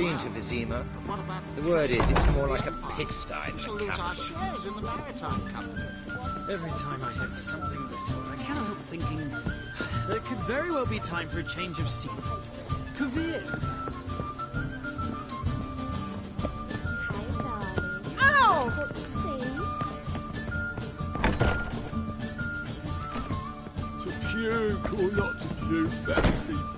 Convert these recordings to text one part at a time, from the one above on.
been to Vizima. The word is it's more like a pigsty than a capital. Shares in the maritime company. Every time I hear something of the sort, I cannot help thinking that it could very well be time for a change of scene. Kuvir! Hi, darling. Ow! See? To puke or not to puke, that's the...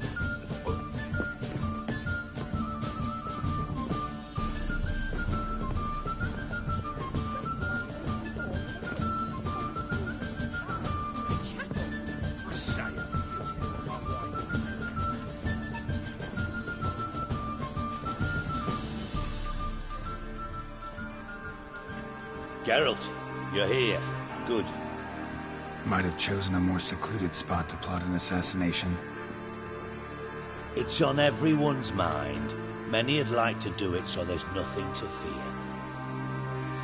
Geralt, you're here. Good. Might have chosen a more secluded spot to plot an assassination. It's on everyone's mind. Many'd like to do it so there's nothing to fear.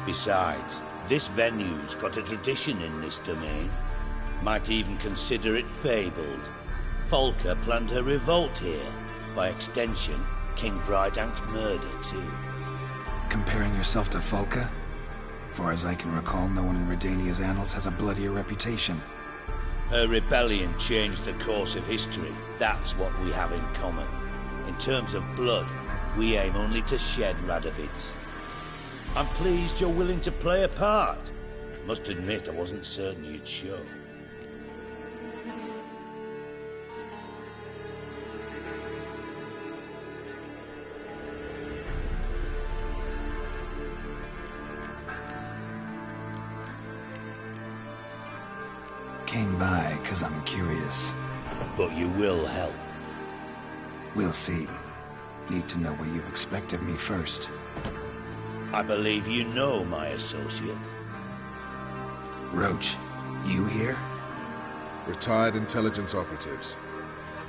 Besides, this venue's got a tradition in this domain. Might even consider it fabled. Folka planned her revolt here. By extension, King Vrydank's murder too. Comparing yourself to Folka? Far as I can recall, no one in Redania's annals has a bloodier reputation. Her rebellion changed the course of history. That's what we have in common. In terms of blood, we aim only to shed Radovid's. I'm pleased you're willing to play a part. Must admit, I wasn't certain you'd show. Came by because I'm curious. But you will help. We'll see. Need to know what you expect of me first. I believe you know my associate. Roach, you here? Retired intelligence operatives.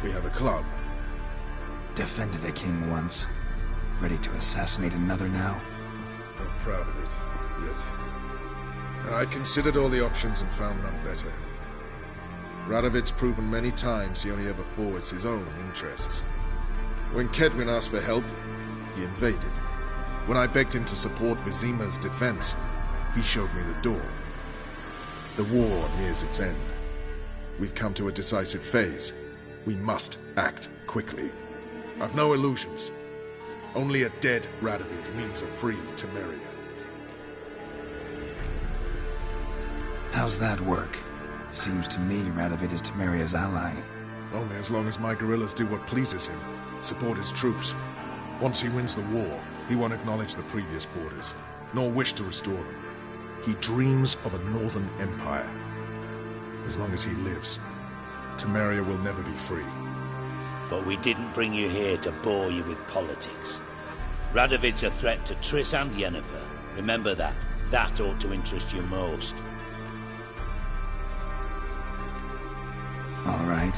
We have a club. Defended a king once. Ready to assassinate another now? Not proud of it, yet. I considered all the options and found none better. Radovid's proven many times he only ever forwards his own interests. When Kedwin asked for help, he invaded. When I begged him to support Vizima's defense, he showed me the door. The war nears its end. We've come to a decisive phase. We must act quickly. I've no illusions. Only a dead Radovid means a free Temeria. How's that work? Seems to me Radovid is Temeria's ally. Only as long as my guerrillas do what pleases him, support his troops. Once he wins the war, he won't acknowledge the previous borders, nor wish to restore them. He dreams of a northern empire. As long as he lives, Temeria will never be free. But we didn't bring you here to bore you with politics. Radovid's a threat to Triss and Yennefer. Remember that. That ought to interest you most. All right.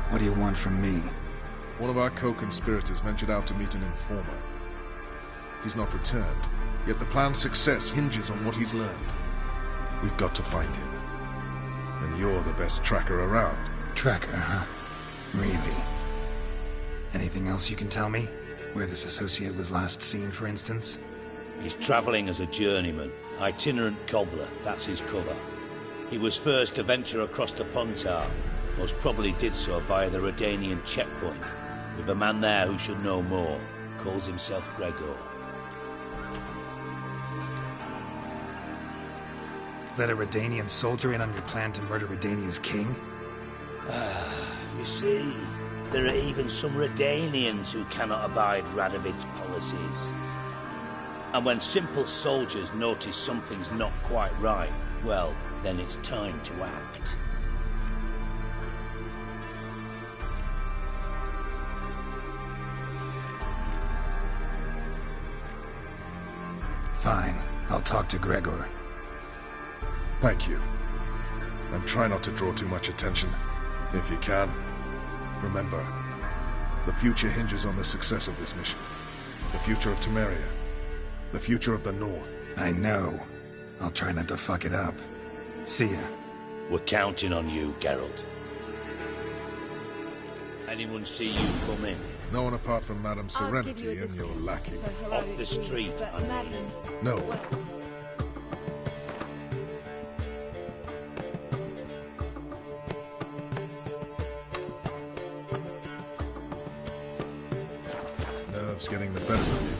What do you want from me? One of our co-conspirators ventured out to meet an informer. He's not returned, yet the plan's success hinges on what he's learned. We've got to find him. And you're the best tracker around. Tracker, huh? Really? Anything else you can tell me? Where this associate was last seen, for instance? He's traveling as a journeyman. Itinerant cobbler, that's his cover. He was first to venture across the Pontar. Most probably did so via the Redanian checkpoint, with a man there who should know more. Calls himself Gregor. Let a Redanian soldier in on your plan to murder Redania's king? You see, there are even some Redanians who cannot abide Radovid's policies. And when simple soldiers notice something's not quite right, well, then it's time to act. Fine. I'll talk to Gregor. Thank you. And try not to draw too much attention, if you can. Remember, the future hinges on the success of this mission. The future of Temeria. The future of the North. I know. I'll try not to fuck it up. See ya. We're counting on you, Geralt. Anyone see you come in? No one apart from Madame I'll give Serenity you a and your discount lackey. for heroic Off the street, deeds, but I mean. Madam, No. well, Nerves getting the better of you.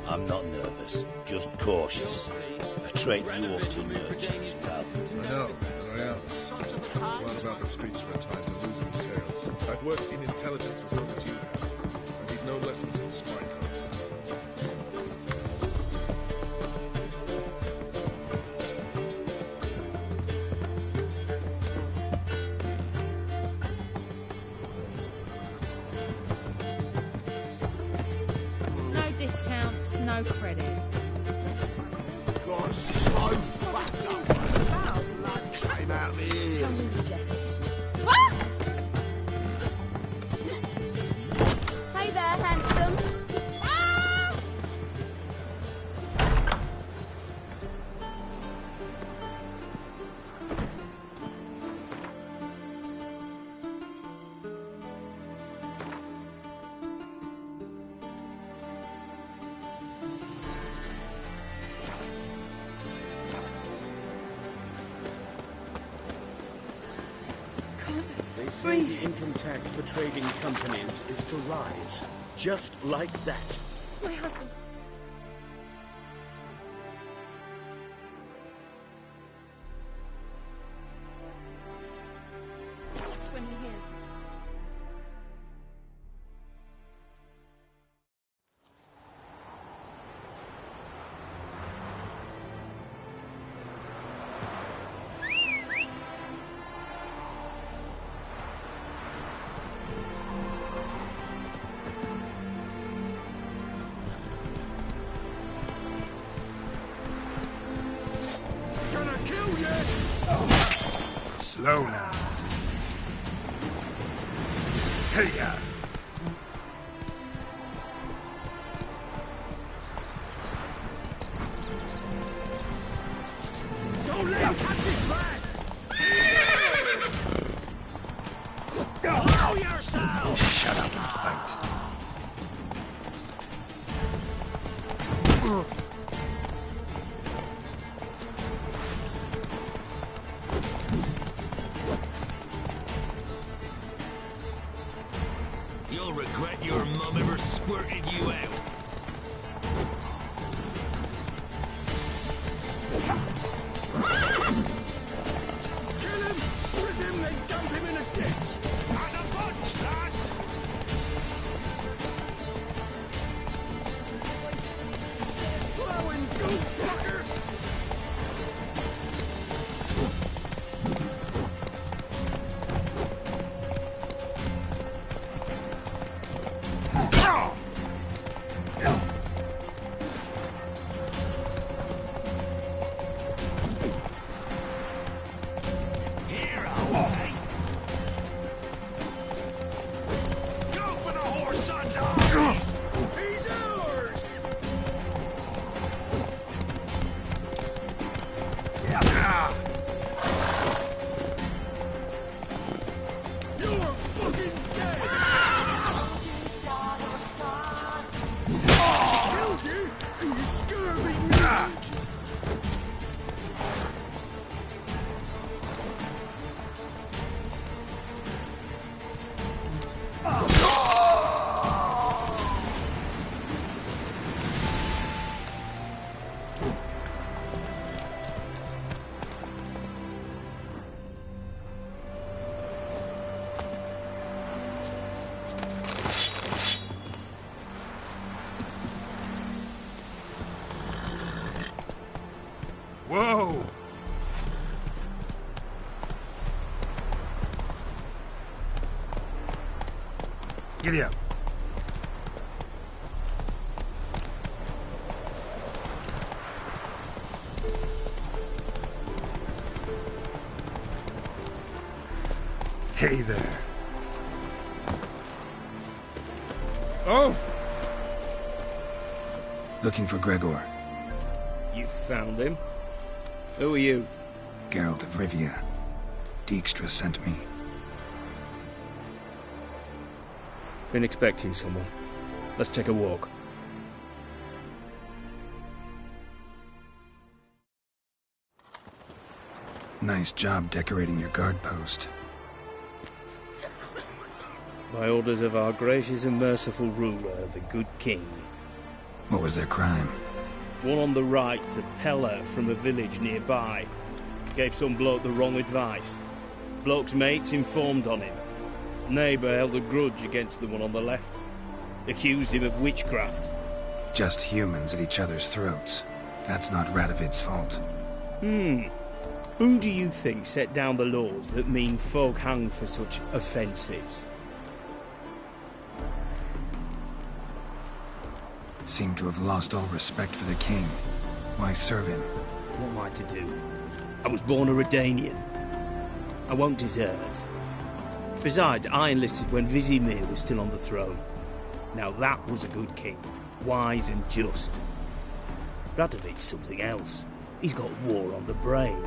I'm not nervous, just cautious. A trait you ought to nurture as well. I know, as I am. Runs around the streets for a time to lose any tails. I've worked in intelligence as long as you have. I need no lessons in spycraft. No discounts, no credit. Got so fucked what's up. it about? Blood came out the ears. Tell me the jest. Hey there, handsome. They say the income tax for trading companies is to rise. Just like that. My husband. When he hears. Gonna kill you! Slow now. Hey-ya! Don't let him catch his breath! Blow yourself! Shut up and fight. You'll regret your mum ever squirted you out. Kill him, strip him, then dump him in a ditch! As a bunch, lads! Blowing goat fucker! Here, away! Go for the horse, sons of! He's ours! You're fucking dead! Killed you, you scurvy mutant! Whoa! Giddy up. Hey there. Oh! Looking for Gregor. You found him? Who are you? Geralt of Rivia. Dijkstra sent me. Been expecting someone. Let's take a walk. Nice job decorating your guard post. By orders of our gracious and merciful ruler, the good king. What was their crime? One on the right's a peller from a village nearby. Gave some bloke the wrong advice. Bloke's mates informed on him. Neighbour held a grudge against the one on the left. Accused him of witchcraft. Just humans at each other's throats. That's not Radovid's fault. Who do you think set down the laws that mean folk hanged for such offences? Seem to have lost all respect for the king. Why serve him? What am I to do? I was born a Redanian. I won't desert. Besides, I enlisted when Vizimir was still on the throne. Now that was a good king. Wise and just. Radovid's something else. He's got war on the brain.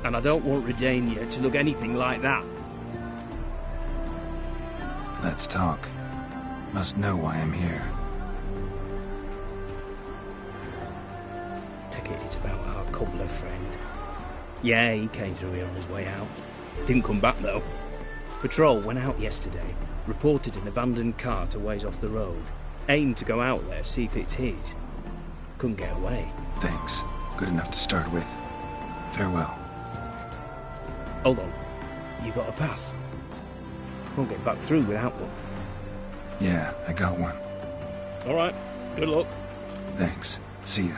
And I don't want Redania to look anything like that. Let's talk. Must know why I'm here. Take it it's about our cobbler friend. Yeah, he came through here on his way out. Didn't come back, though. Patrol went out yesterday, reported an abandoned cart a ways off the road. Aimed to go out there, see if it's his. Couldn't get away. Thanks. Good enough to start with. Farewell. Hold on. You got a pass? Won't get back through without one. Yeah, I got one. All right. Good luck. Thanks. See ya.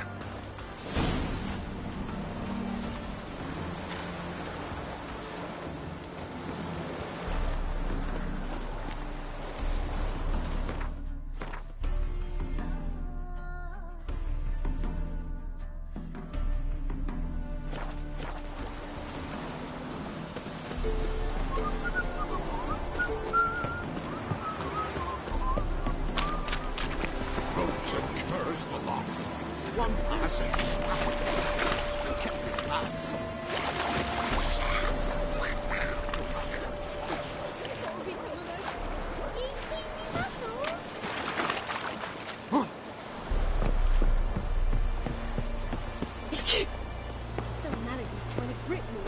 Roads and curs the lot. One passing. Kept his life. Some Malady's trying to grip me.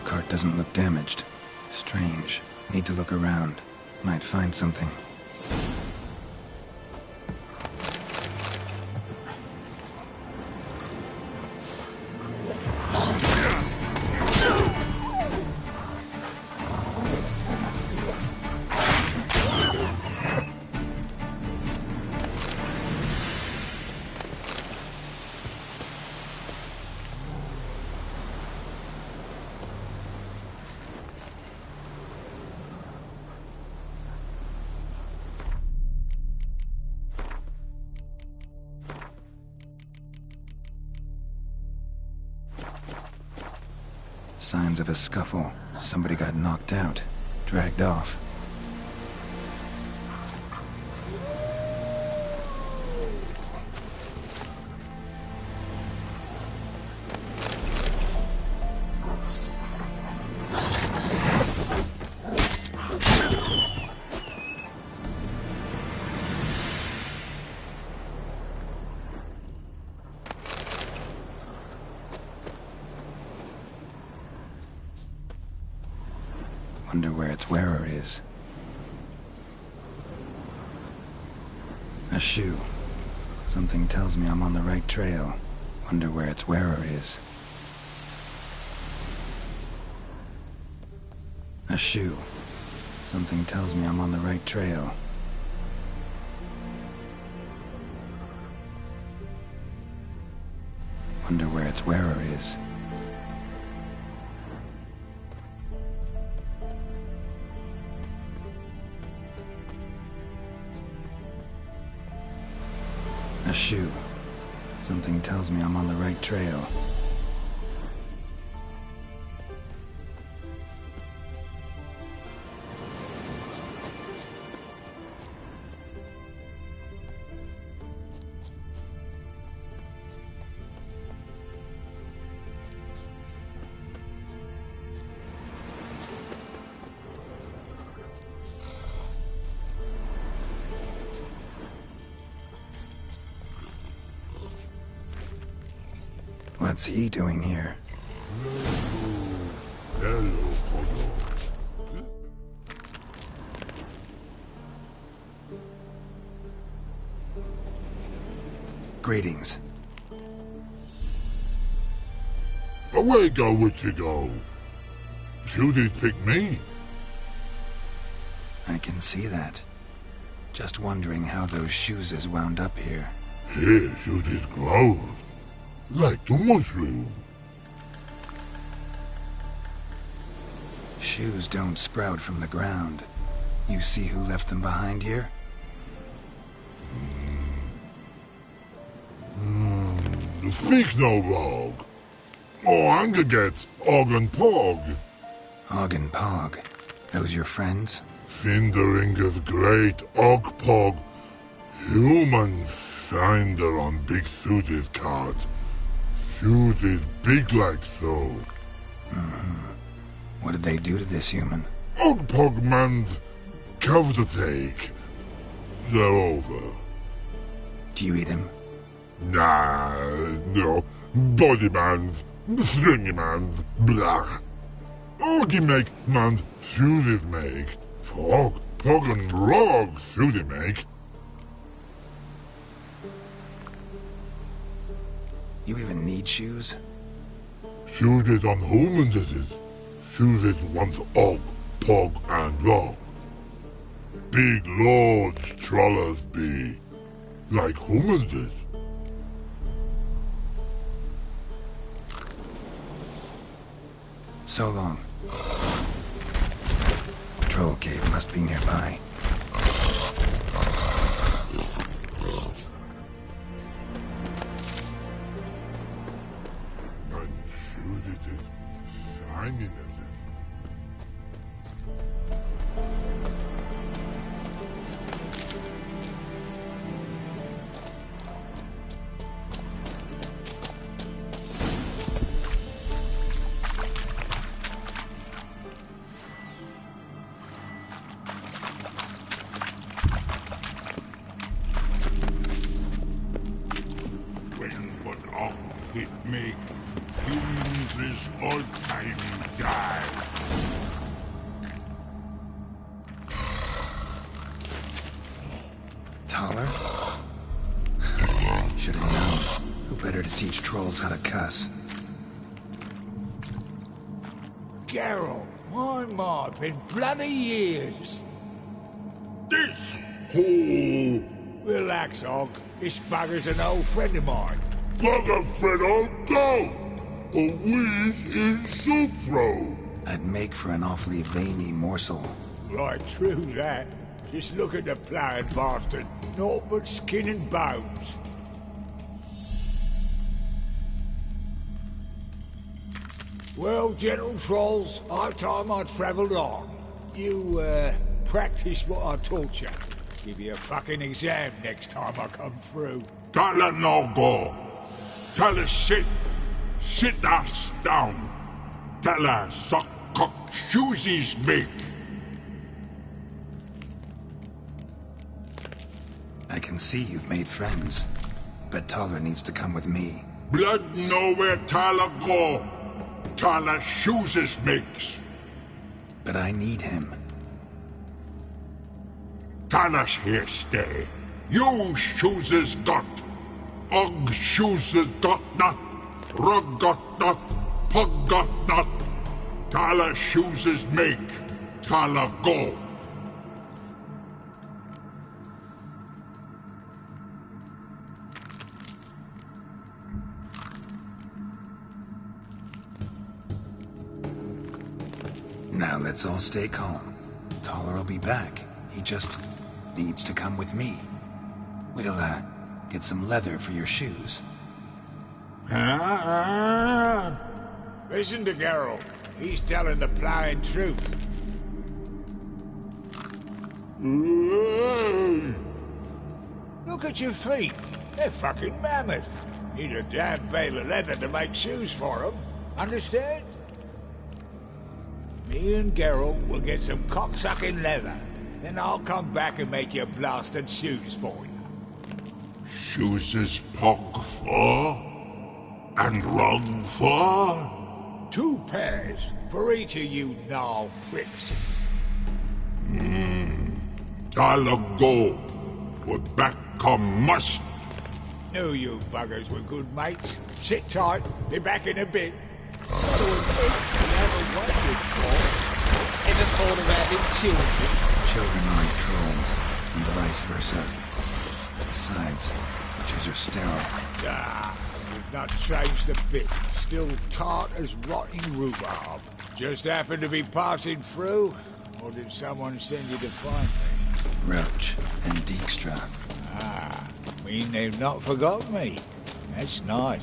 Cart doesn't look damaged. Strange. Need to look around. Might find something. Signs of a scuffle. Somebody got knocked out. Dragged off. Wonder where its wearer is. A shoe. Something tells me I'm on the right trail. Wonder where its wearer is. A shoe. Something tells me I'm on the right trail. Wonder where its wearer is. A shoe. Something tells me I'm on the right trail. What's he doing here? Hello, Polo. Greetings. Away go, witchy go. You did pick me. I can see that. Just wondering how those shoes is wound up here. Here you did grow. Like the mushroom. Shoes don't sprout from the ground. You see who left them behind here? Speak no log. Oh, anger gets Og and Pog. Og and Pog. Those your friends? Finderinger's great Og Pog. Human finder on big suited cart. Suited big like so. What did they do to this human? Og Pog man's cover to take. They're over. Do you eat him? Nah, no. Body man's, stringy man's, blah. Oggy make man's suited make. Frog, Pog and Rog suited make. You even need shoes? Suited on humans it is. Suited once Og, Pog and Rog. Big lords trollers be. Like humans is. So long. Troll cave must be nearby. And suited is shining as it. It make humans is all time die. Taller? Should have known. Who better to teach trolls how to cuss? Geralt, my mod, been bloody years. This whole Relax, Og. This bugger's an old friend of mine. bugger friend all go. A wheeze in soup throw. I'd make for an awfully veiny morsel. Right, true that. Just look at the ploughing bastard. Naught but skin and bones. Well, gentle trolls, high time I travelled on. You, practice what I taught you. Give you a fucking exam next time I come through. Don't let no go. Tell her sit. Sit ass down. Tell her suck cock shoesies make. I can see you've made friends. But Taller needs to come with me. Blood know where Tyler go. Tyler shoes makes. but I need him. Kalash here stay. You chooses got. Og chooses got not. Rug got not. Pug got not. Kala chooses make. Kala go. Now let's all stay calm. Taller will be back. He just needs to come with me. We'll, get some leather for your shoes. Listen to Geralt. He's telling the plain truth. Look at your feet. They're fucking mammoth. Need a damn bale of leather to make shoes for them. Understand? Me and Geralt will get some cocksucking leather. Then I'll come back and make your blasted shoes for you. Chooses pog for? And rug for? 2 pairs for each of you gnarl pricks. Kala go. But back come must. Knew you buggers were good mates. Sit tight. Be back in a bit. Ever thought of having children? Children aren't trolls, and vice versa. Besides, witches are sterile. You've not changed a bit. Still tart as rotting rhubarb. Just happened to be passing through? Or did someone send you to find me? Roach and Dijkstra. Mean they've not forgotten me. That's nice.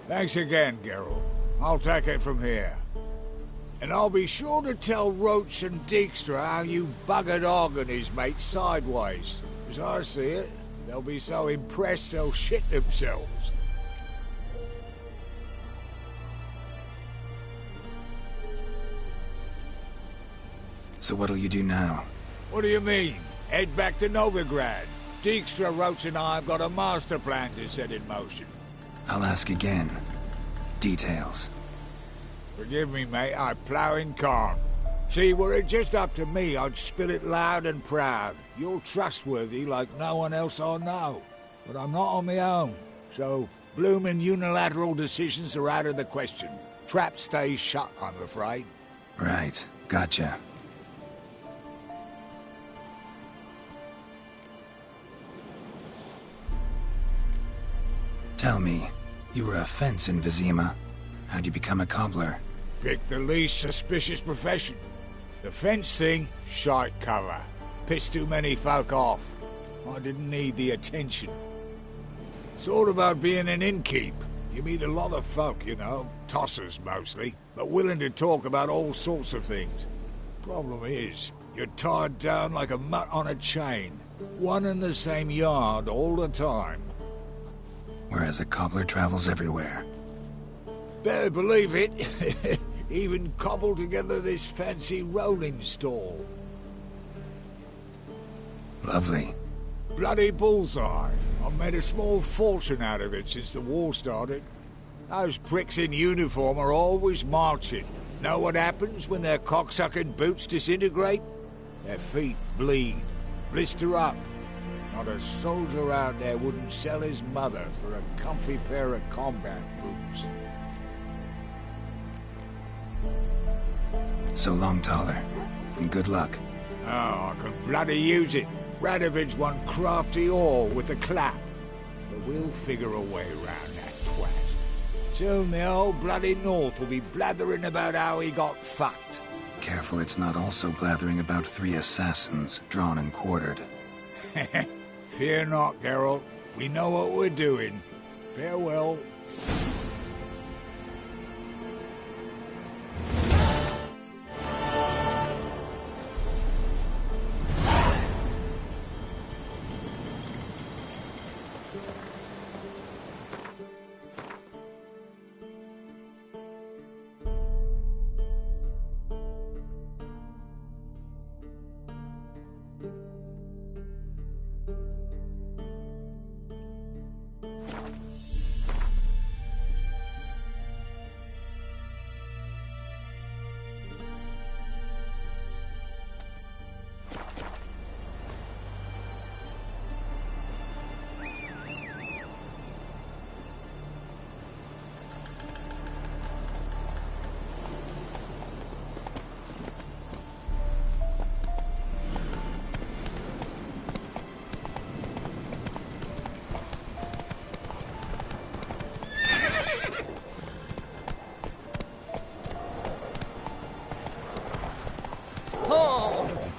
Thanks again, Geralt. I'll take it from here. And I'll be sure to tell Roach and Dijkstra how you buggered Og and his mates sideways. As I see it, they'll be so impressed they'll shit themselves. So what'll you do now? What do you mean? Head back to Novigrad. Dijkstra, Roach and I have got a master plan to set in motion. I'll ask again. Details. Forgive me, mate, I plough in calm. See, were it just up to me, I'd spill it loud and proud. You're trustworthy like no one else I know. But I'm not on my own, so bloomin' unilateral decisions are out of the question. Trap stays shut, I'm afraid. Right, gotcha. Tell me, you were a fence in Vizima. How'd you become a cobbler? Pick the least suspicious profession. The fence thing, shite cover. Pissed too many folk off. I didn't need the attention. Thought about being an innkeep. You meet a lot of folk, you know, tossers mostly, but willing to talk about all sorts of things. Problem is, you're tied down like a mutt on a chain. One and the same yard all the time. Whereas a cobbler travels everywhere. Better believe it. Even cobbled together this fancy rolling stall. Lovely. Bloody bullseye. I've made a small fortune out of it since the war started. Those pricks in uniform are always marching. Know what happens when their cocksucking boots disintegrate? Their feet bleed, blister up. Not a soldier out there wouldn't sell his mother for a comfy pair of combat boots. So long, Toller. And good luck. Oh, I can bloody use it. Radovid's one crafty ore with a clap. But we'll figure a way around that twat. Soon the whole bloody North will be blathering about how he got fucked. Careful it's not also blathering about 3 assassins, drawn and quartered. Fear not, Geralt. We know what we're doing. Farewell.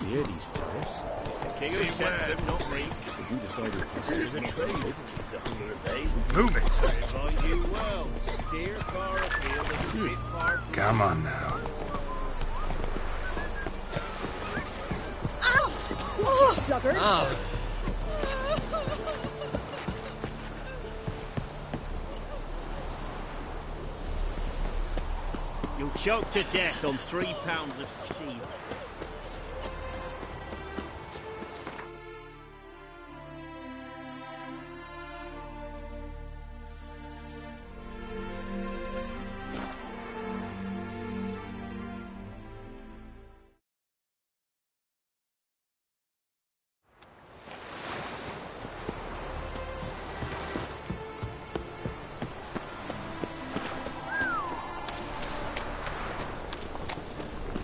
Dear these tariffs. It's the king who sets them, not me. If you decide your customers are trade, it's a $100 Move it! I advise you well. Steer far afield and spit far. Come on now. Ow! Watch it, sluggard! Oh. You'll choke to death on 3 pounds of steel.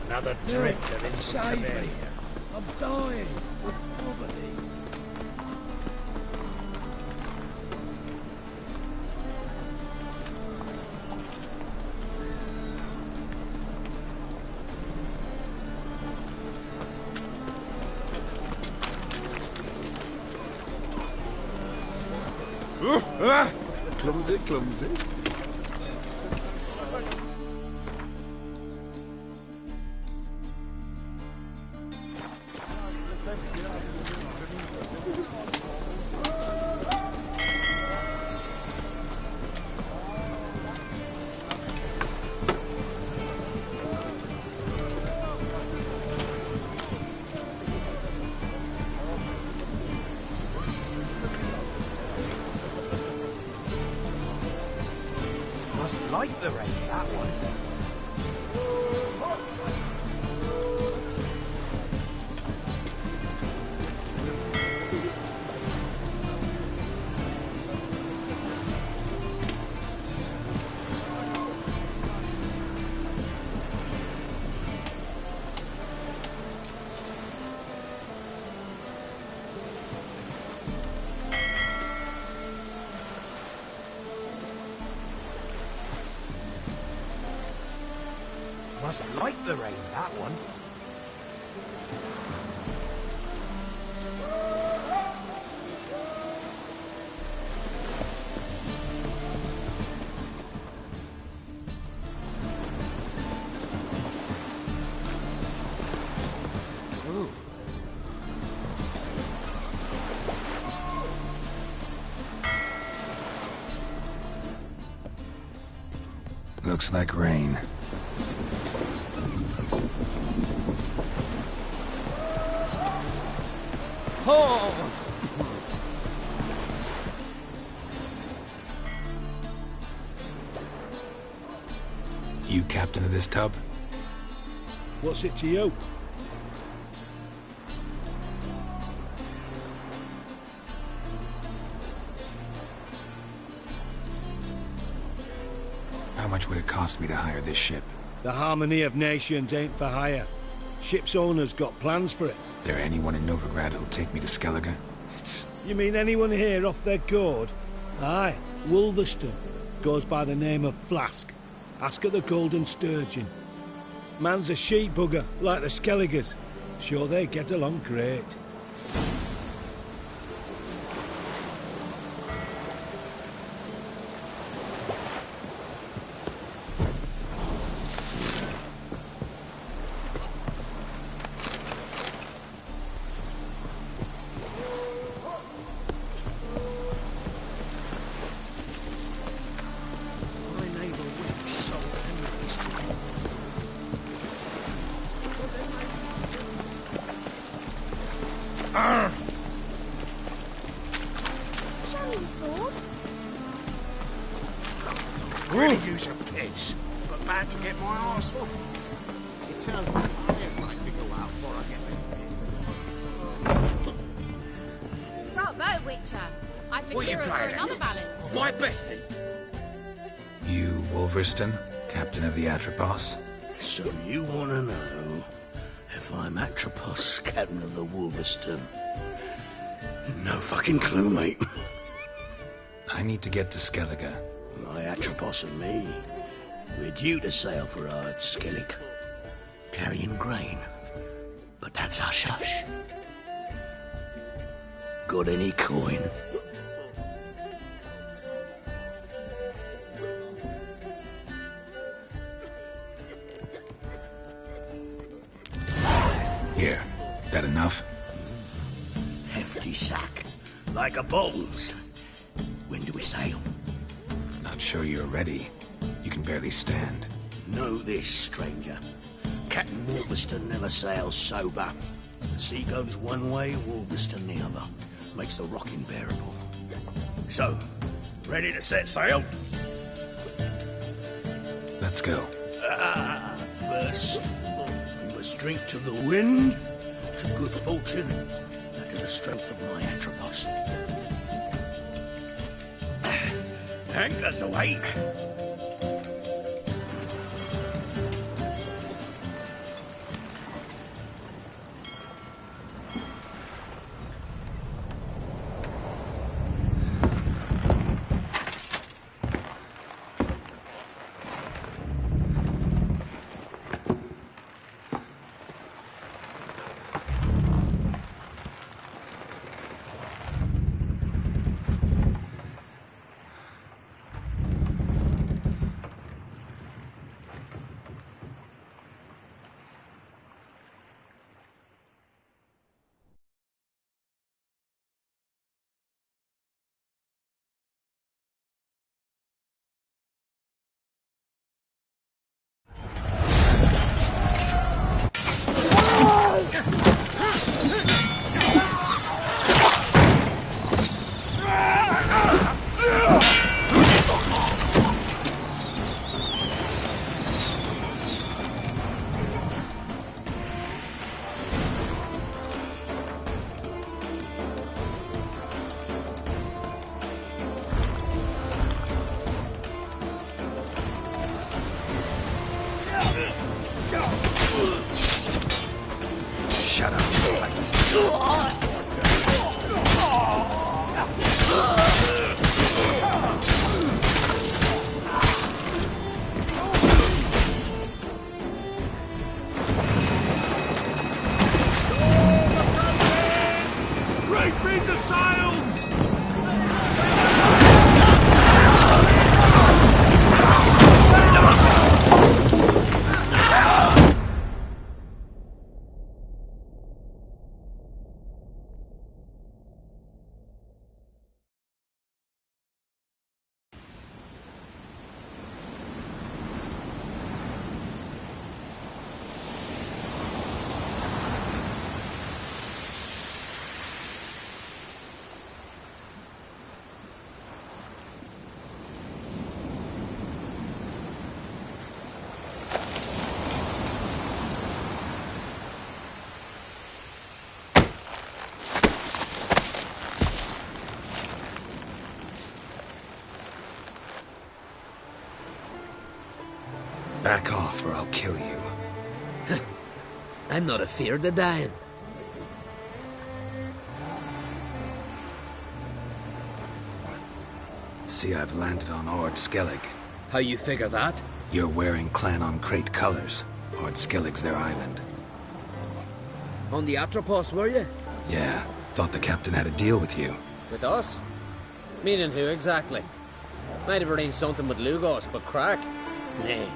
Another drifter into me. I'm dying of poverty. Clumsy, clumsy. Must like the rain, that one. Must like the rain, that one. Looks like rain. You captain of this tub? What's it to you? How much would it cost me to hire this ship? The Harmony of Nations ain't for hire. Ship's owner's got plans for it. There anyone in Novigrad who'll take me to Skellige? You mean anyone here off their gourd? Aye, Wolverston. Goes by the name of Flask. Ask at the Golden Sturgeon. Man's a sheep bugger, like the Skelligers. Sure they get along great. Show me your sword. Really use a piss, but bad to get my arse off. It tells me I have right to go out before I get Right, Bo Witcher. I've been What you heroes for playing another at? ballad. My bestie. You, Wolverston, captain of the Atropos? So you want to know if I'm Atropos, captain of the Wolverston? No fucking clue, mate. I need to get to Skellige. My Atropos and me, we're due to sail for Ard Skellig, carrying grain. But that's hush-hush. Got any coin? Here, that enough? Hefty sack, like a bull's. When do we sail? Not sure you're ready. You can barely stand. Know this, stranger. Captain Wolverston never sails sober. The sea goes one way, Wolverston the other. Makes the rocking bearable. So, ready to set sail? Let's go. First, we must drink to the wind, to good fortune, and to the strength of my Atropos. Anchors away. Shut up. Reefing the sails! Back off or I'll kill you. I'm not afeard of dying. See, I've landed on Ord Skellig. How you figure that? You're wearing Clan on Crate colors. Ord Skellig's their island. On the Atropos, were you? Yeah, thought the captain had a deal with you. With us? Meaning who exactly? Might have arranged something with Lugos, but crack? Nay.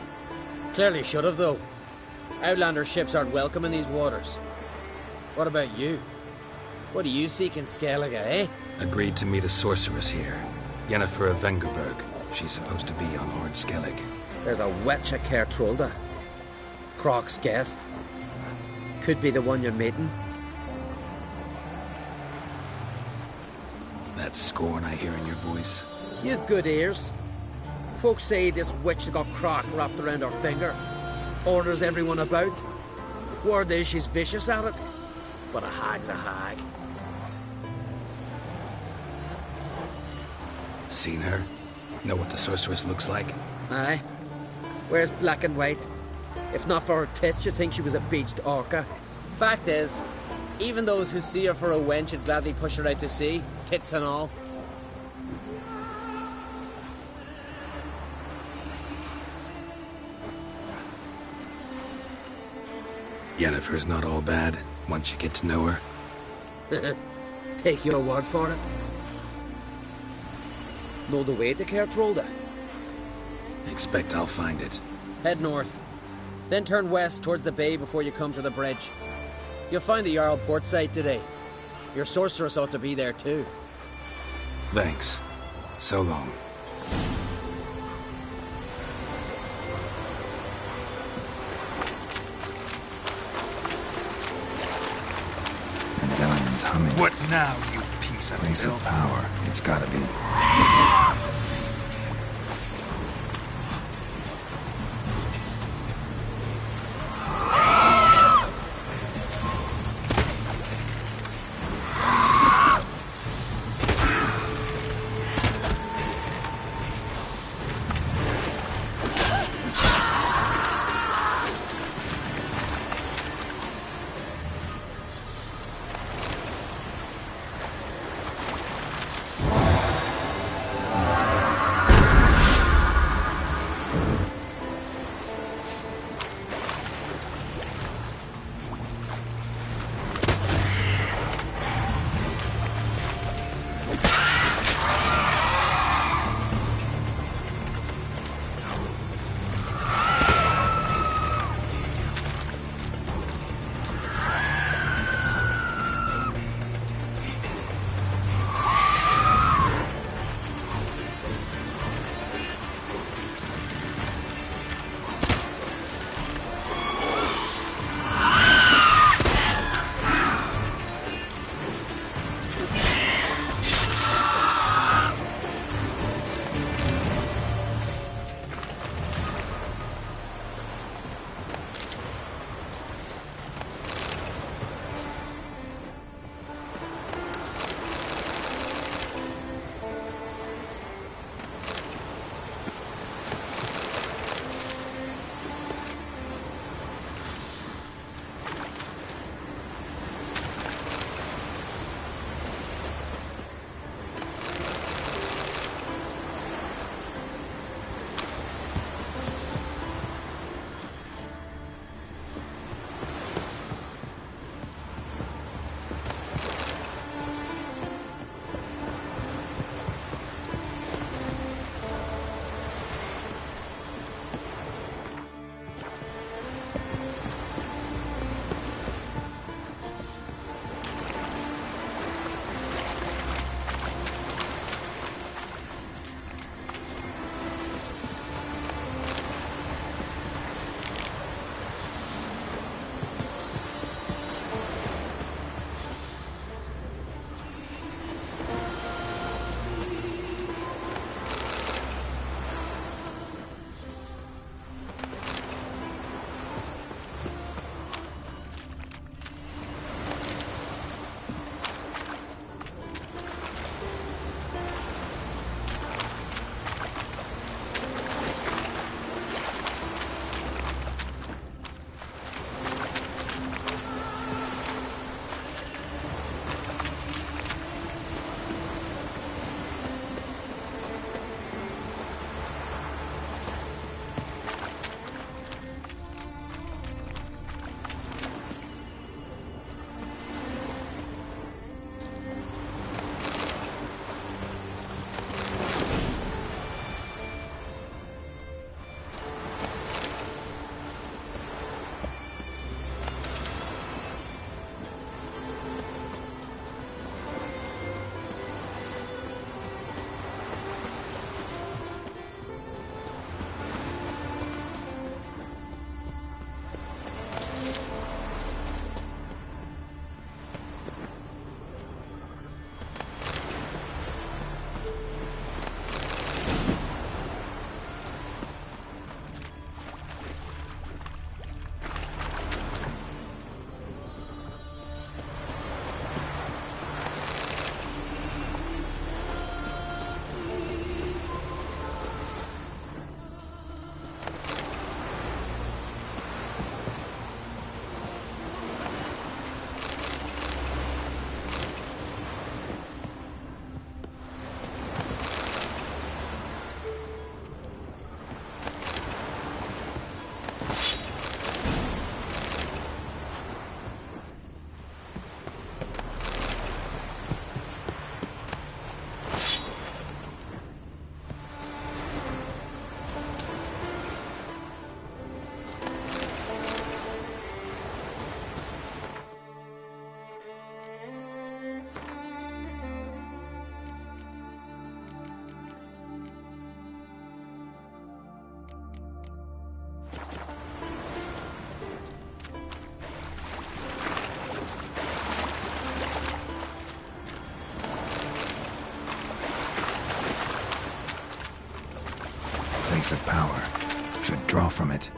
Clearly should have, though. Outlander ships aren't welcome in these waters. What about you? What do you seek in Skellige, eh? Agreed to meet a sorceress here. Yennefer of Vengerberg. She's supposed to be on Ord Skellig. There's a witch at Caer Trolda. Croc's guest. Could be the one you're meeting. That scorn I hear in your voice. You've good ears. Folks say this witch got Croc wrapped around her finger. Orders everyone about. Word is she's vicious at it. But a hag's a hag. Seen her? Know what the sorceress looks like? Aye. Wears black and white. If not for her tits, you'd think she was a beached orca. Fact is, even those who see her for a wench would gladly push her out to sea, tits and all. Yennefer's not all bad, once you get to know her. Take your word for it. Know the way to Caer Trolda? Expect I'll find it. Head north. Then turn west towards the bay before you come to the bridge. You'll find the Jarl port site today. Your sorceress ought to be there too. Thanks. So long. Medallion's humming. What now, you piece of Place of power. It's gotta be. place of power. Should draw from it.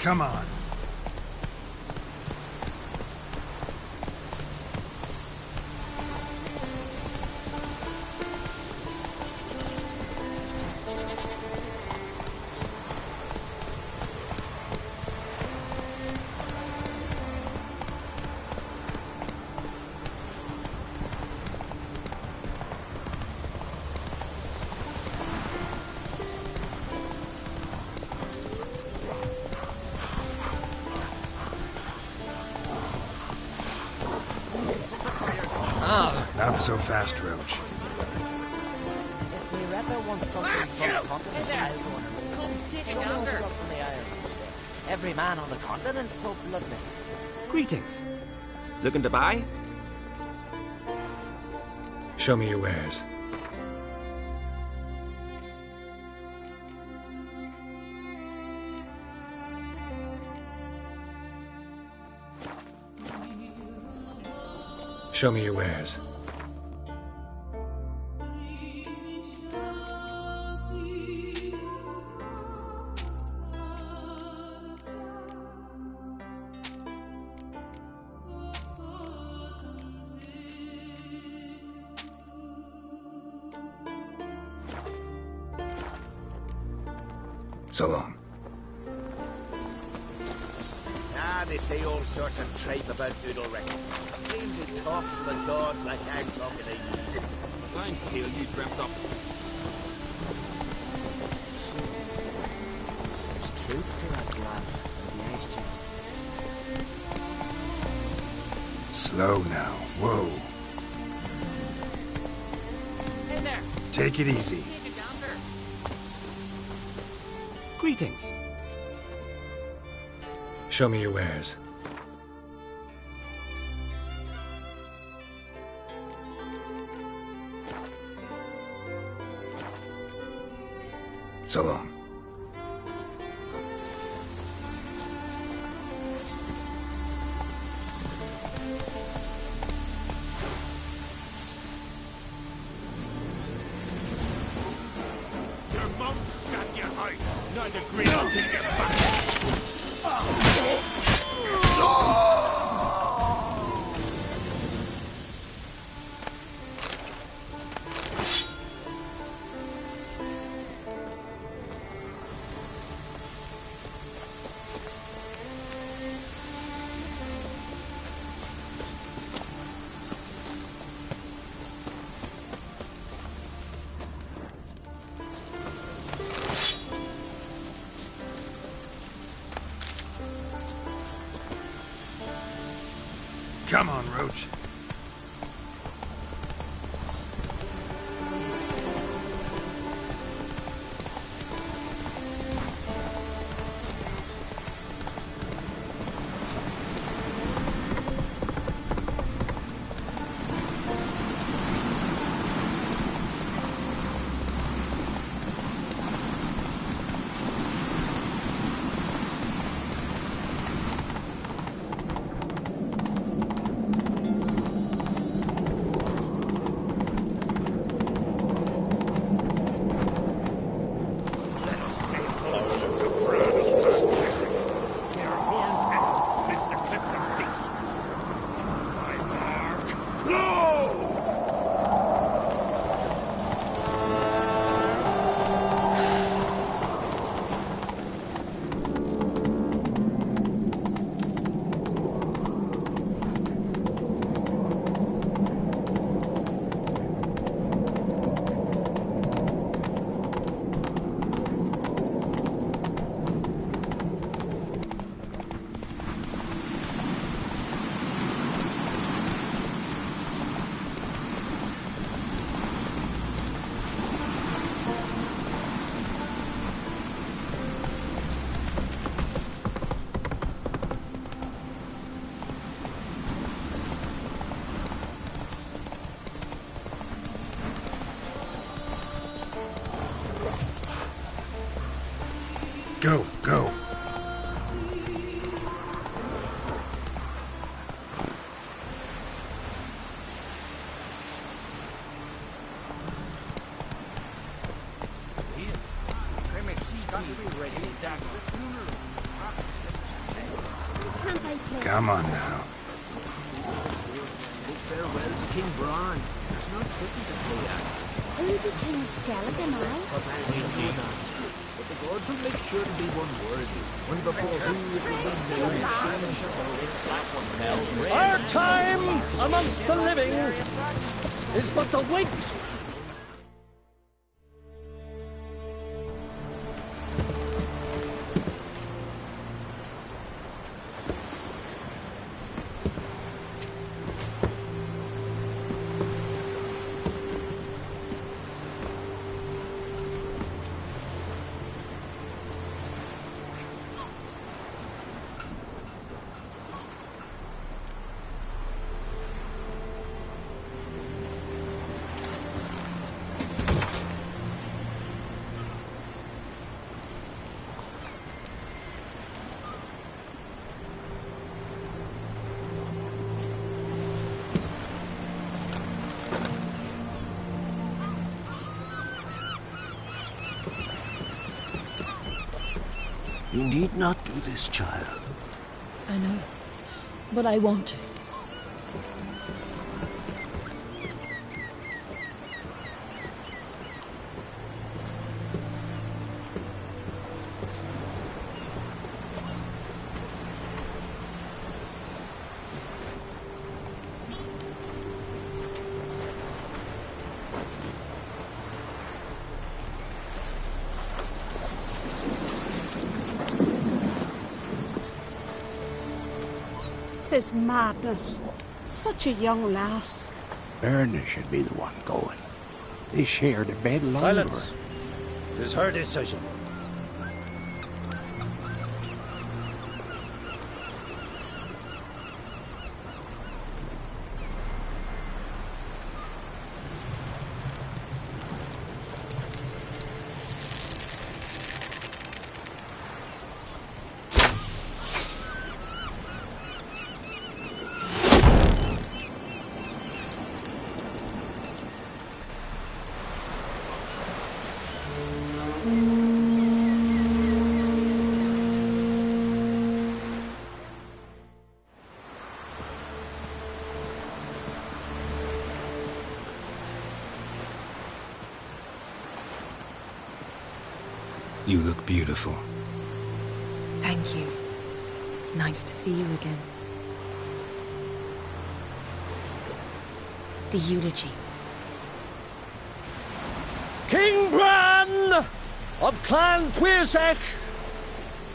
Come on. Not so fast, Roach. If we ever want something from the continent, come dig yonder from the island. Every man on the continent so bloodless. Greetings. Looking to buy? Show me your wares. Show me your wares. So long. They say all sorts of tripe about Doodlerick. Claims he talks to the gods like I'm talking to you. A fine tale you dreamt up. So, there's truth to that lad of the Ice Chief. Slow now. Whoa. Hey there. Take it easy. Take it yonder. Greetings. Show me your wares. So long. Your mouth shut your height. Not agree, I'll take it back. Come on, Roach. Go, go. Come on now. Farewell to King Bran. There's not fitting to play at. Will you be King Skelligan, Indeed not. But the gods will make sure to be one worthy. One before whom it will be Our time amongst the living is but the wink. You need not do this, child. I know, but I want to. Tis madness. Such a young lass. Erna should be the one going. They shared a bed longer. Silence. It is her decision. You look beautiful. Thank you. Nice to see you again. The eulogy. King Bran of Clan Tuirsech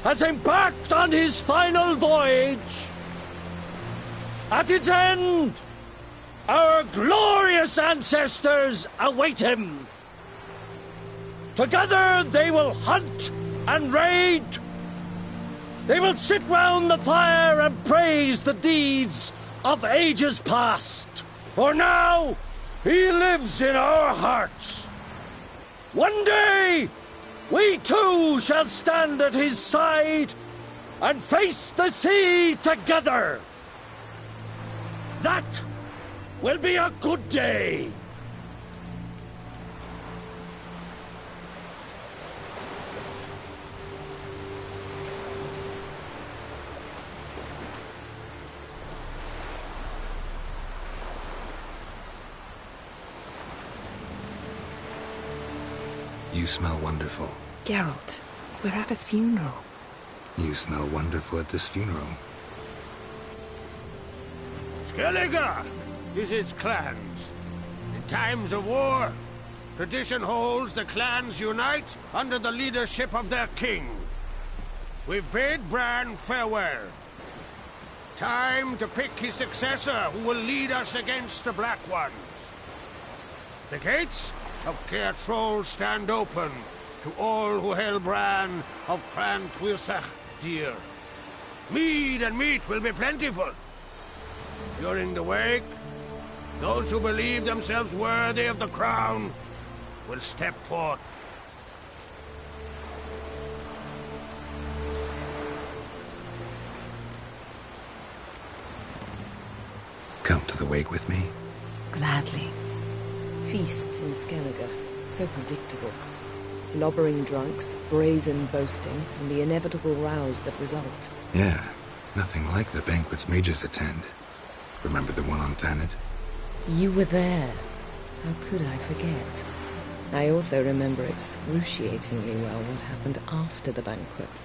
has embarked on his final voyage. At its end, our glorious ancestors await him. Together they will hunt and raid. They will sit round the fire and praise the deeds of ages past. For now, he lives in our hearts. One day, we too shall stand at his side and face the sea together. That will be a good day. You smell wonderful. Geralt, we're at a funeral. You smell wonderful at this funeral. Skellige visits clans. In times of war, tradition holds the clans unite under the leadership of their king. We've bid Bran farewell. Time to pick his successor who will lead us against the Black Ones. The gates of Caer Troll stand open to all who held Bran of Clan Tuilsach dear. Mead and meat will be plentiful. During the wake, those who believe themselves worthy of the crown will step forth. Come to the wake with me? Gladly. Feasts in Skellige, so predictable. Slobbering drunks, brazen boasting, and the inevitable rows that result. Yeah, nothing like the banquets mages attend. Remember the one on Thanedd? You were there. How could I forget? I also remember excruciatingly well what happened after the banquet.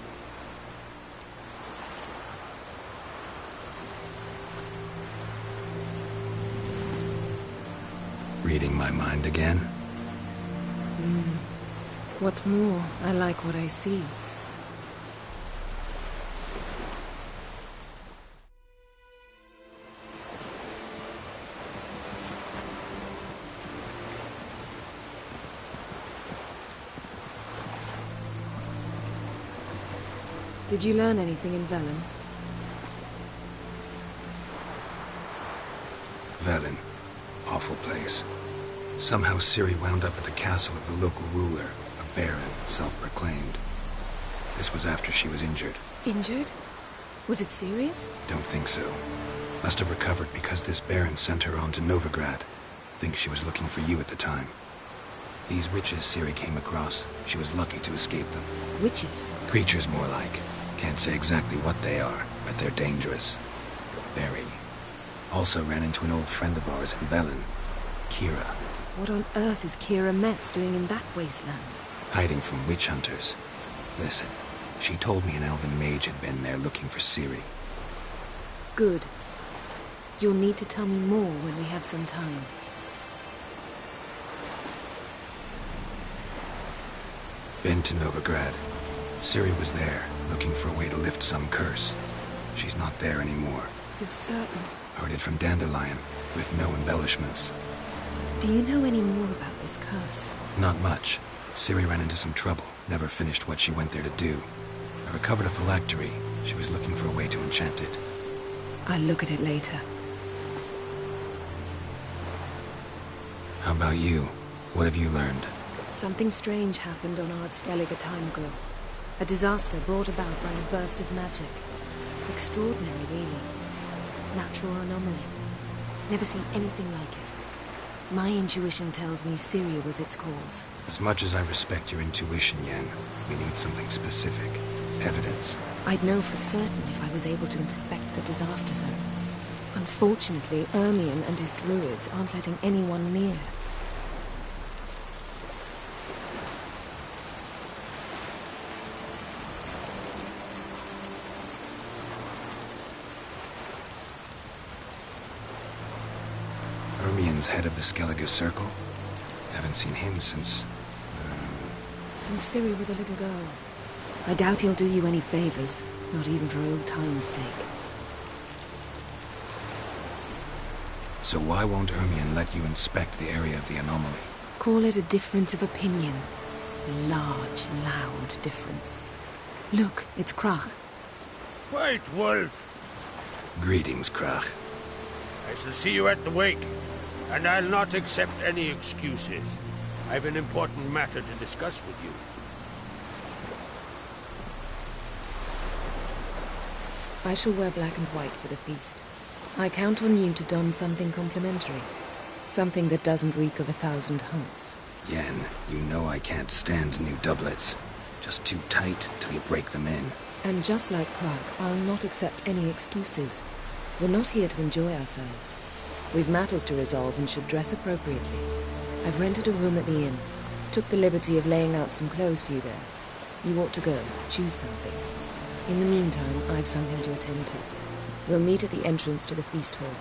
Reading my mind again? What's more, I like what I see. Did you learn anything in Velen? Velen. Awful place. Somehow Ciri wound up at the castle of the local ruler, a baron, self-proclaimed. This was after she was injured. Injured? Was it serious? Don't think so. Must have recovered because this baron sent her on to Novigrad. Think she was looking for you at the time. These witches Ciri came across, she was lucky to escape them. Witches? Creatures more like. Can't say exactly what they are, but they're dangerous. Very. Also ran into an old friend of ours in Velen, Kira. What on earth is Kira Metz doing in that wasteland? Hiding from witch hunters. Listen, she told me an elven mage had been there looking for Ciri. Good. You'll need to tell me more when we have some time. Been to Novigrad. Ciri was there, looking for a way to lift some curse. She's not there anymore. You're certain? Heard it from Dandelion, with no embellishments. Do you know any more about this curse? Not much. Ciri ran into some trouble, never finished what she went there to do. I recovered a phylactery. She was looking for a way to enchant it. I'll look at it later. How about you? What have you learned? Something strange happened on Ard Skellige a time ago. A disaster brought about by a burst of magic. Extraordinary, really. Natural anomaly. Never seen anything like it. My intuition tells me Ciri was its cause. As much as I respect your intuition, Yen, we need something specific. Evidence. I'd know for certain if I was able to inspect the disaster zone. Unfortunately, Ermion and his druids aren't letting anyone near. Ermion's head of the Skellige Circle? Haven't seen him since... Since Ciri was a little girl. I doubt he'll do you any favors, not even for old time's sake. So why won't Ermion let you inspect the area of the anomaly? Call it a difference of opinion. A large, loud difference. Look, it's Crach. White Wolf! Greetings, Crach. I shall see you at the wake, and I'll not accept any excuses. I've an important matter to discuss with you. I shall wear black and white for the feast. I count on you to don something complimentary. Something that doesn't reek of 1,000 hunts. Yen, you know I can't stand new doublets. Just too tight till you break them in. And just like Crach, I'll not accept any excuses. We're not here to enjoy ourselves. We've matters to resolve and should dress appropriately. I've rented a room at the inn. Took the liberty of laying out some clothes for you there. You ought to go. Choose something. In the meantime, I've something to attend to. We'll meet at the entrance to the feast hall.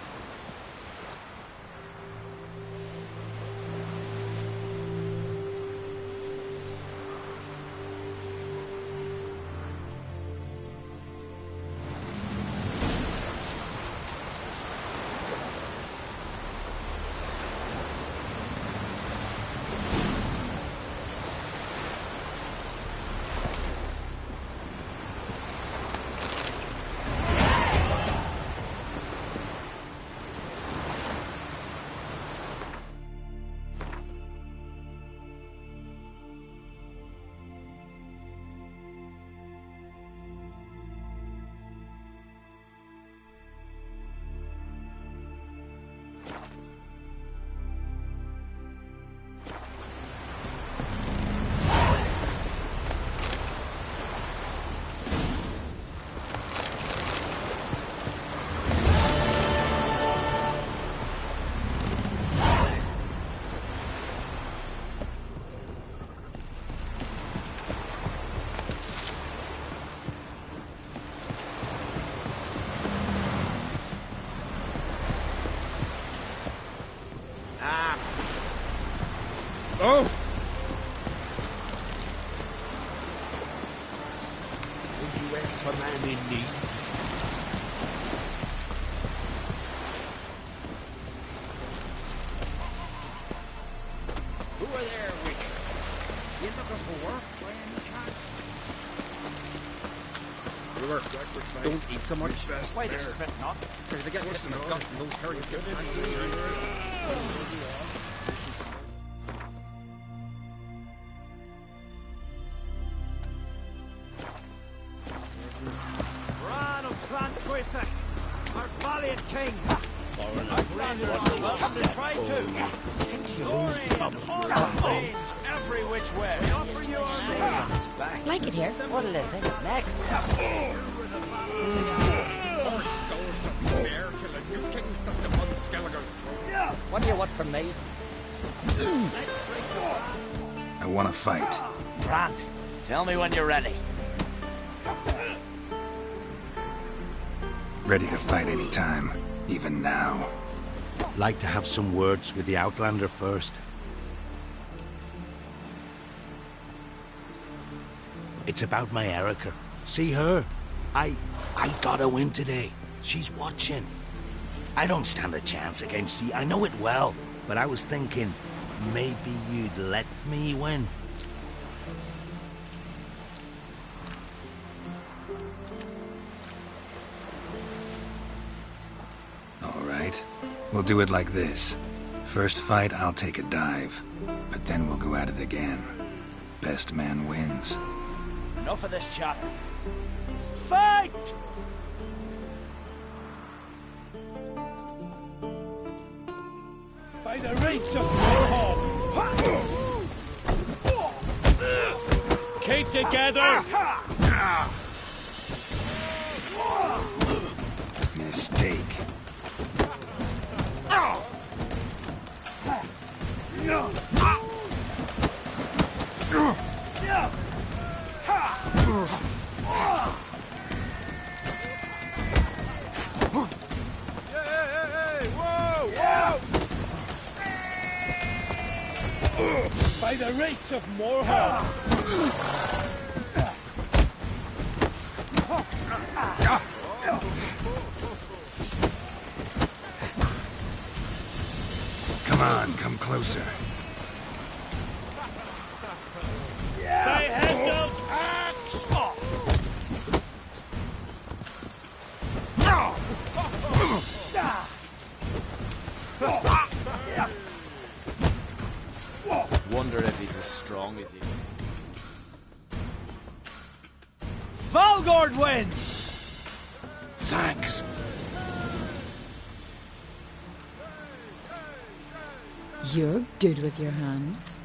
Oh! Will you help a man in need? Who are there with you? You looking for work by any chance? You work. Don't eat so much. Why they spit not? Because they get this stuff from those carriers. Our valiant king! Our brother is welcome to try too! Glory and honor reigns every which way! We offer you our Like it here. What'll they think of next? What do you want from me? I want to fight. Brand, tell me when you're ready. Ready to fight any time, even now. Like to have some words with the Outlander first. It's about my Erica. See her? I got a win today. She's watching. I don't stand a chance against you. I know it well. But I was thinking, maybe you'd let me win. We'll do it like this. First fight, I'll take a dive. But then we'll go at it again. Best man wins. Enough of this chatter. Fight! By the rates of Warhol! Keep together! Mistake. By the rates of Morhaug! on, come closer. By Heimdall's axe! Wonder if he's as strong as he... Valgord wins! Thanks. You're good with your hands.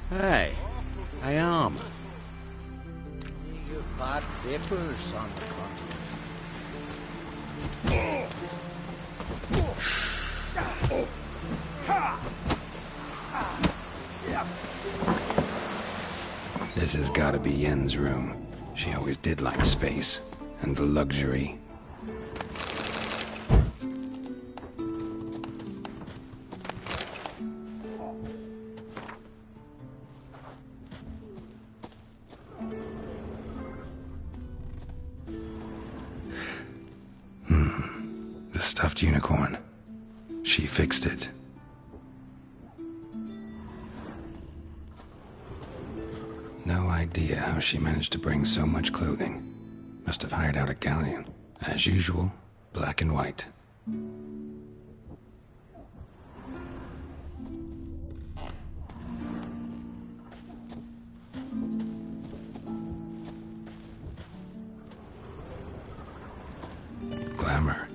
Hey, I am. You bad vapors on the continent. This has gotta be Yen's room. She always did like space and the luxury. The stuffed unicorn. She fixed it. No idea how she managed to bring so much clothing. Must have hired out a galleon. As usual, black and white. Glamour.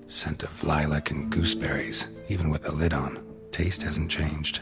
Scent of lilac and gooseberries, even with the lid on. Taste hasn't changed.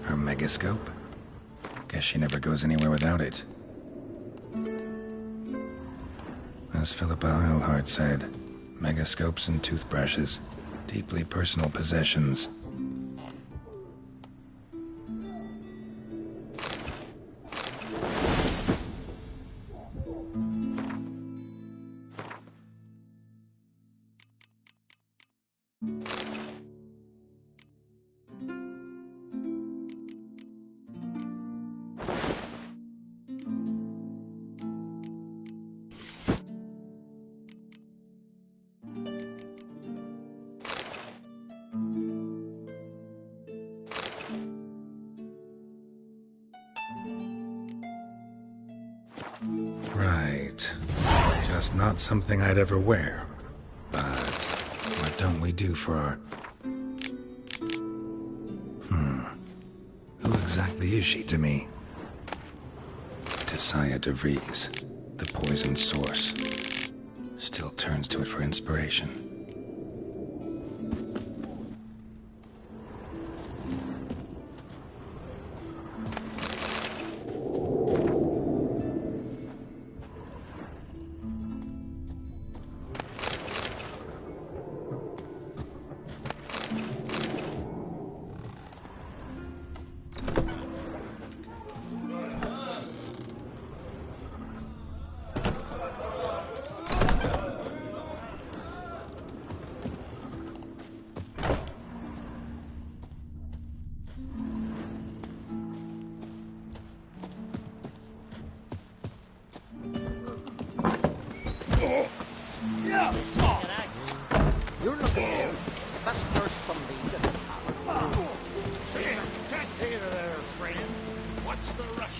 Her megascope? Guess she never goes anywhere without it. As Philippa Eilhart said, megascopes and toothbrushes, deeply personal possessions. Right. Just not something I'd ever wear. But what don't we do for our... Who exactly is she to me? Tissaia de Vries, the poison source. Still turns to it for inspiration. some lead at the top. Hey there, friend. What's the rush?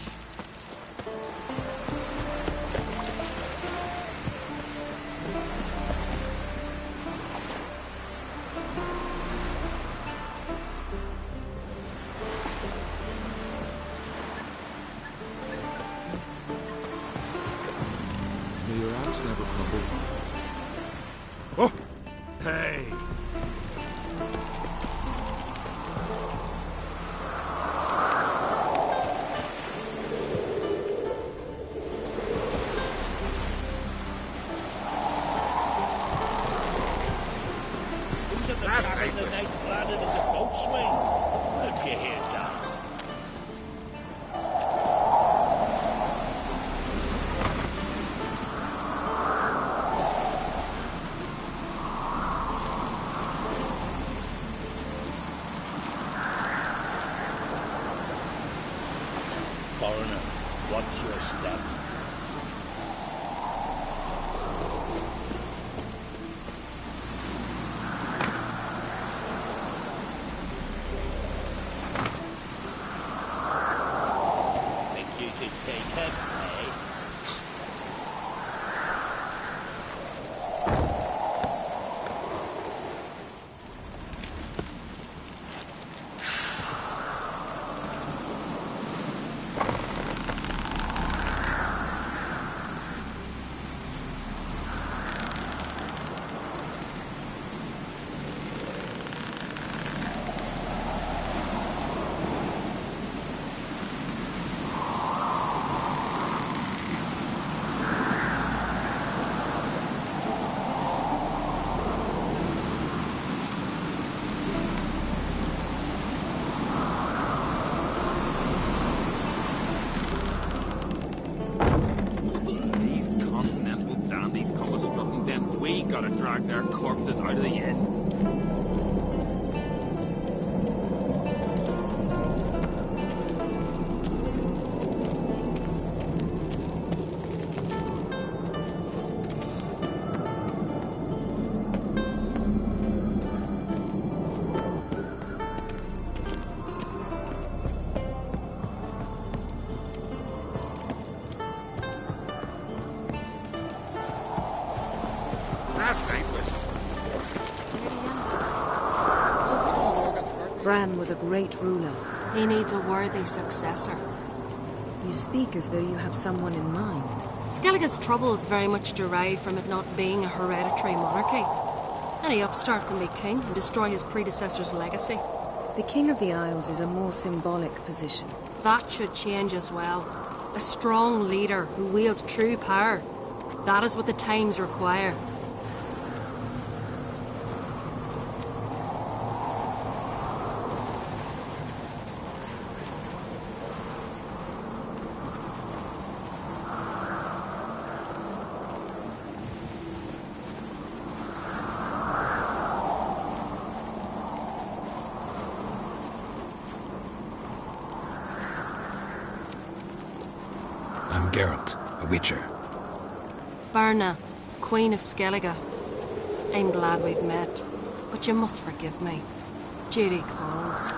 May your arms never crumble. Oh! Hey! Who's at the tavern the night planted as a boat swing? How'd you hear that? Foreigner, what's your step? Think you could take him, eh? These continental dandies come a strutting, then we gotta drag their corpses out of the inn. Last night was... Bran was a great ruler. He needs a worthy successor. You speak as though you have someone in mind. Skellige's troubles very much derive from it not being a hereditary monarchy. Any upstart can be king and destroy his predecessor's legacy. The King of the Isles is a more symbolic position. That should change as well. A strong leader who wields true power. That is what the times require. I'm Geralt, a Witcher. Birna, Queen of Skellige. I'm glad we've met, but you must forgive me. Duty calls.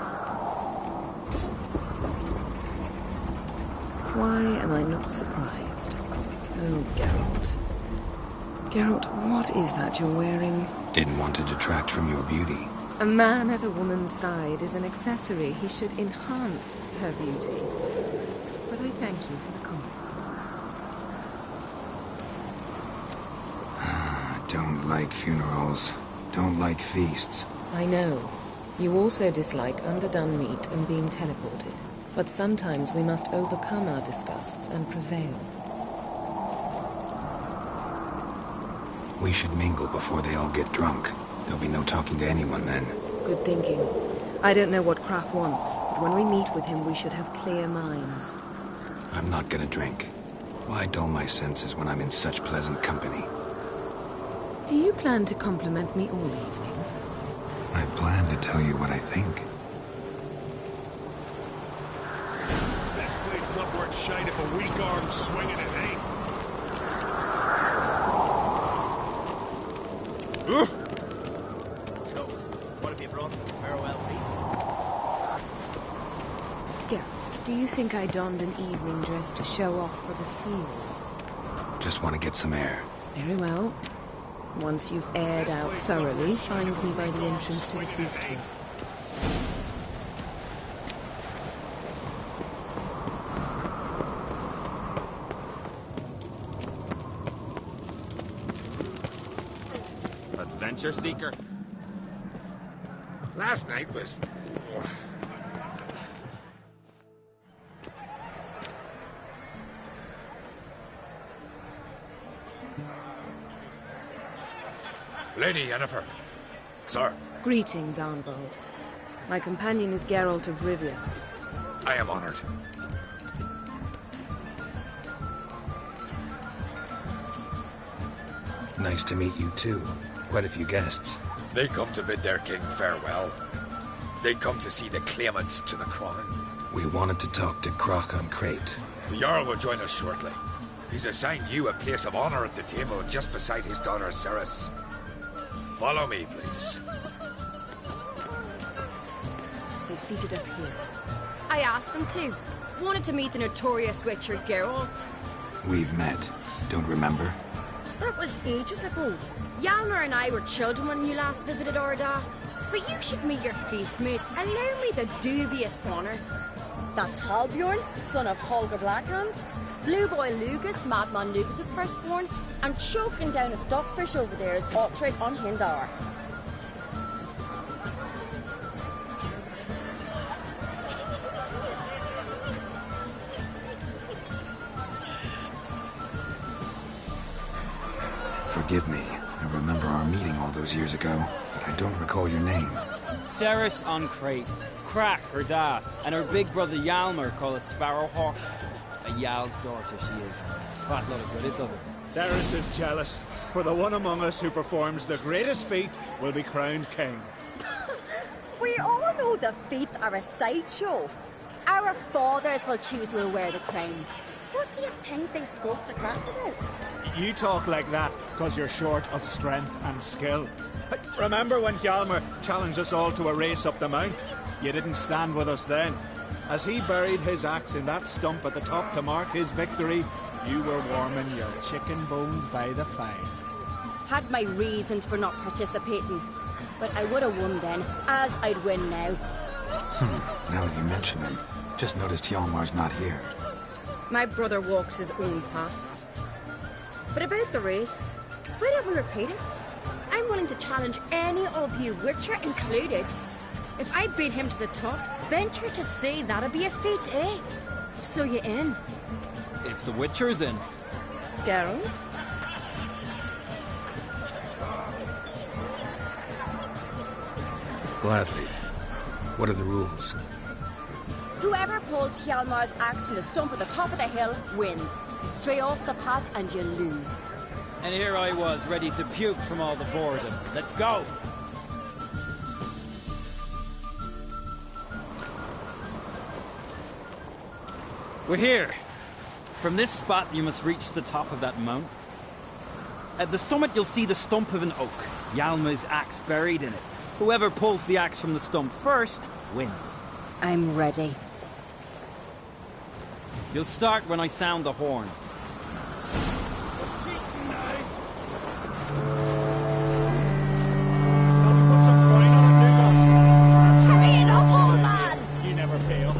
Why am I not surprised? Oh, Geralt. Geralt, what is that you're wearing? Didn't want to detract from your beauty. A man at a woman's side is an accessory. He should enhance her beauty. But I thank you for the compliment. Don't like funerals. Don't like feasts. I know. You also dislike underdone meat and being teleported. But sometimes we must overcome our disgusts and prevail. We should mingle before they all get drunk. There'll be no talking to anyone then. Good thinking. I don't know what Crach wants, but when we meet with him, we should have clear minds. I'm not gonna drink. Why dull my senses when I'm in such pleasant company? Do you plan to compliment me all evening? I plan to tell you what I think. This blade's not worth shine if a weak arm's swinging it, eh? So, what have you brought? broth for the farewell feast. Geralt, do you think I donned an evening dress to show off for the seals? Just want to get some air. Very well. Once you've aired out thoroughly, find me by the entrance to the feast hall. Adventure seeker. Last night was... Lady Yennefer. Sir. Greetings, Arnvald. My companion is Geralt of Rivia. I am honored. Nice to meet you too. Quite a few guests. They come to bid their king farewell. They come to see the claimants to the crown. We wanted to talk to Croc on Crate. The Jarl will join us shortly. He's assigned you a place of honor at the table just beside his daughter Cerys. Follow me, please. They've seated us here. I asked them to. Wanted to meet the notorious witcher Geralt. We've met. Don't remember? That was ages ago. Hjalmar and I were children when you last visited Orda. But you should meet your feast mates. Allow me the dubious honor. That's Halbjorn, son of Holger Blackhand. Blue Boy Lugus, Madman Lugus's firstborn. And choking down a stockfish over there is Ottrig on Hindar. Forgive me. I remember our meeting all those years ago, but I don't recall your name. Cerys on Crate. Crack, her dad, and her big brother Hjalmar called a Sparrowhawk. A Jarl's daughter she is. Fat lot of good it does it. Cerys is jealous, for the one among us who performs the greatest feat will be crowned king. We all know the feats are a sideshow. Our fathers will choose who will wear the crown. What do you think they spoke to Crack about? You talk like that because you're short of strength and skill. Remember when Hjalmar challenged us all to a race up the mount? You didn't stand with us then. As he buried his axe in that stump at the top to mark his victory, you were warming your chicken bones by the fire. Had my reasons for not participating, but I would have won then, as I'd win now. Now that you mention him, just noticed Hjalmar's not here. My brother walks his own paths. But about the race, why don't we repeat it? I'm willing to challenge any of you, Witcher included. If I beat him to the top, venture to say that'd be a feat, eh? So you in? If the Witcher's in. Geralt? Gladly. What are the rules? Whoever pulls Hjalmar's axe from the stump at the top of the hill wins. Stray off the path and you lose. And here I was, ready to puke from all the boredom. Let's go! We're here. From this spot, you must reach the top of that mount. At the summit, you'll see the stump of an oak. Hjalmar's axe buried in it. Whoever pulls the axe from the stump first wins. I'm ready. You'll start when I sound the horn. Hurry it up, old man! You never fail.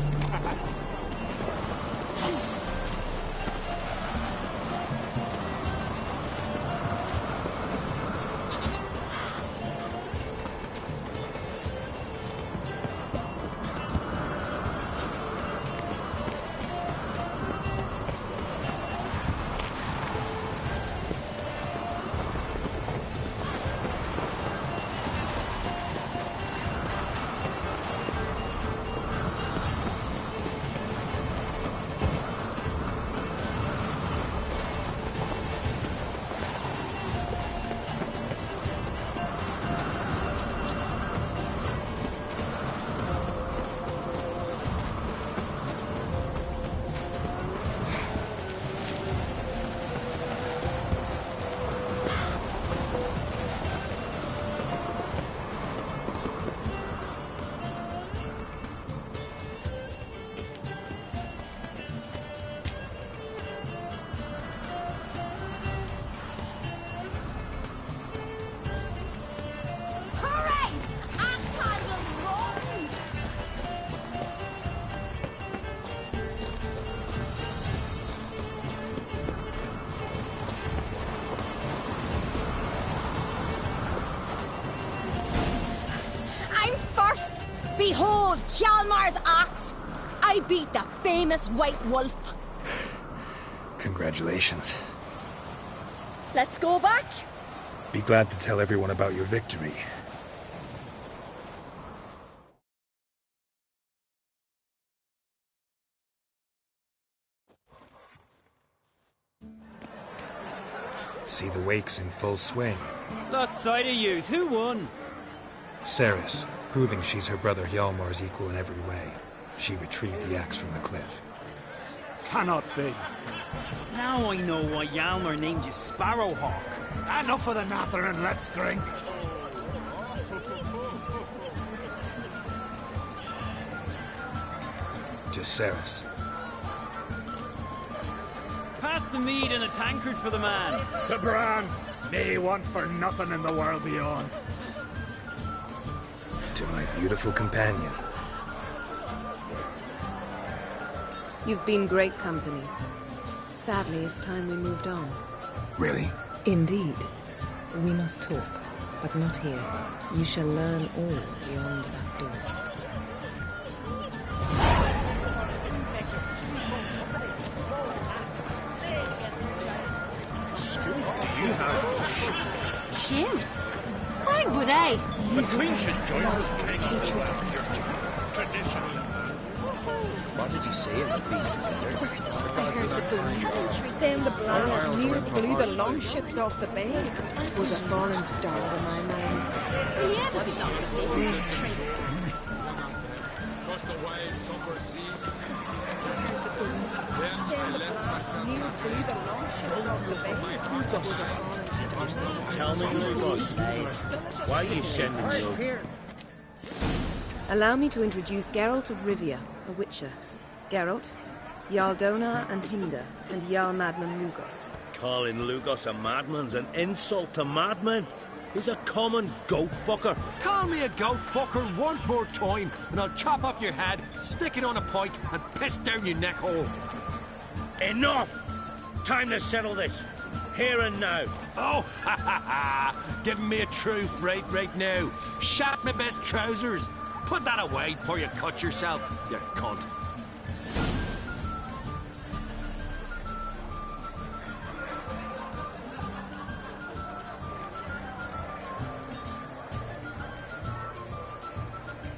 Behold Hjalmar's axe! I beat the famous White Wolf. Congratulations. Let's go back. Be glad to tell everyone about your victory. See the wakes in full swing. Lost sight of yous. Who won? Cerys, proving she's her brother Hjalmar's equal in every way. She retrieved the axe from the cliff. Cannot be. Now I know why Hjalmar named you Sparrowhawk. Enough of the natter and let's drink. To Cerys. Pass the mead and a tankard for the man. To Bran, me want for nothing in the world beyond. To my beautiful companion. You've been great company. Sadly, it's time we moved on. Really? Indeed. We must talk, but not here. You shall learn all beyond that door. Do you have Shame? Why would I? The Queen should join the King of traditionally. What did you say in the beast's letters? First, I heard the boom. Then the blast near blew the longships off the bay. It was a foreign star in my mind. Will you ever stop being Across the wide, somber sea. Then the blast near blew the longships off the bay. It was a foreign star. Tell me who it was, please. Why are you sending me? Allow me to introduce Geralt of Rivia, a witcher. Geralt, Jarl Donar and Hinder, and Jarl Madman Lugos. Calling Lugos a madman's an insult to madmen. He's a common goat fucker. Call me a goat fucker one more time, and I'll chop off your head, stick it on a pike, and piss down your neck hole. Enough! Time to settle this. Here and now. Oh, ha ha ha! Giving me a true fright right now. Shat my best trousers. Put that away before you cut yourself, you cunt.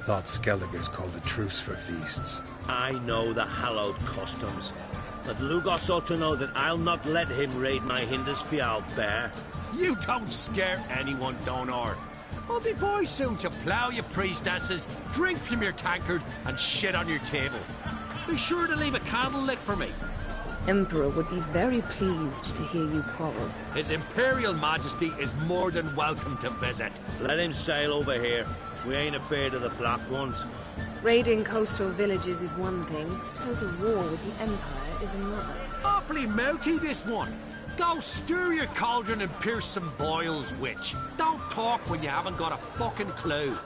Thought Skellige's called a truce for feasts. I know the hallowed customs. But Lugos ought to know that I'll not let him raid my Hindisfial bear. You don't scare anyone, Donar. I'll be boys soon to plough your priestesses, drink from your tankard, and shit on your table. Be sure to leave a candle lit for me. Emperor would be very pleased to hear you quarrel. His Imperial Majesty is more than welcome to visit. Let him sail over here. We ain't afraid of the Black Ones. Raiding coastal villages is one thing. Total war with the Empire is another. Awfully mouthy, this one. Go stir your cauldron and pierce some boils, witch. Don't talk when you haven't got a fucking clue.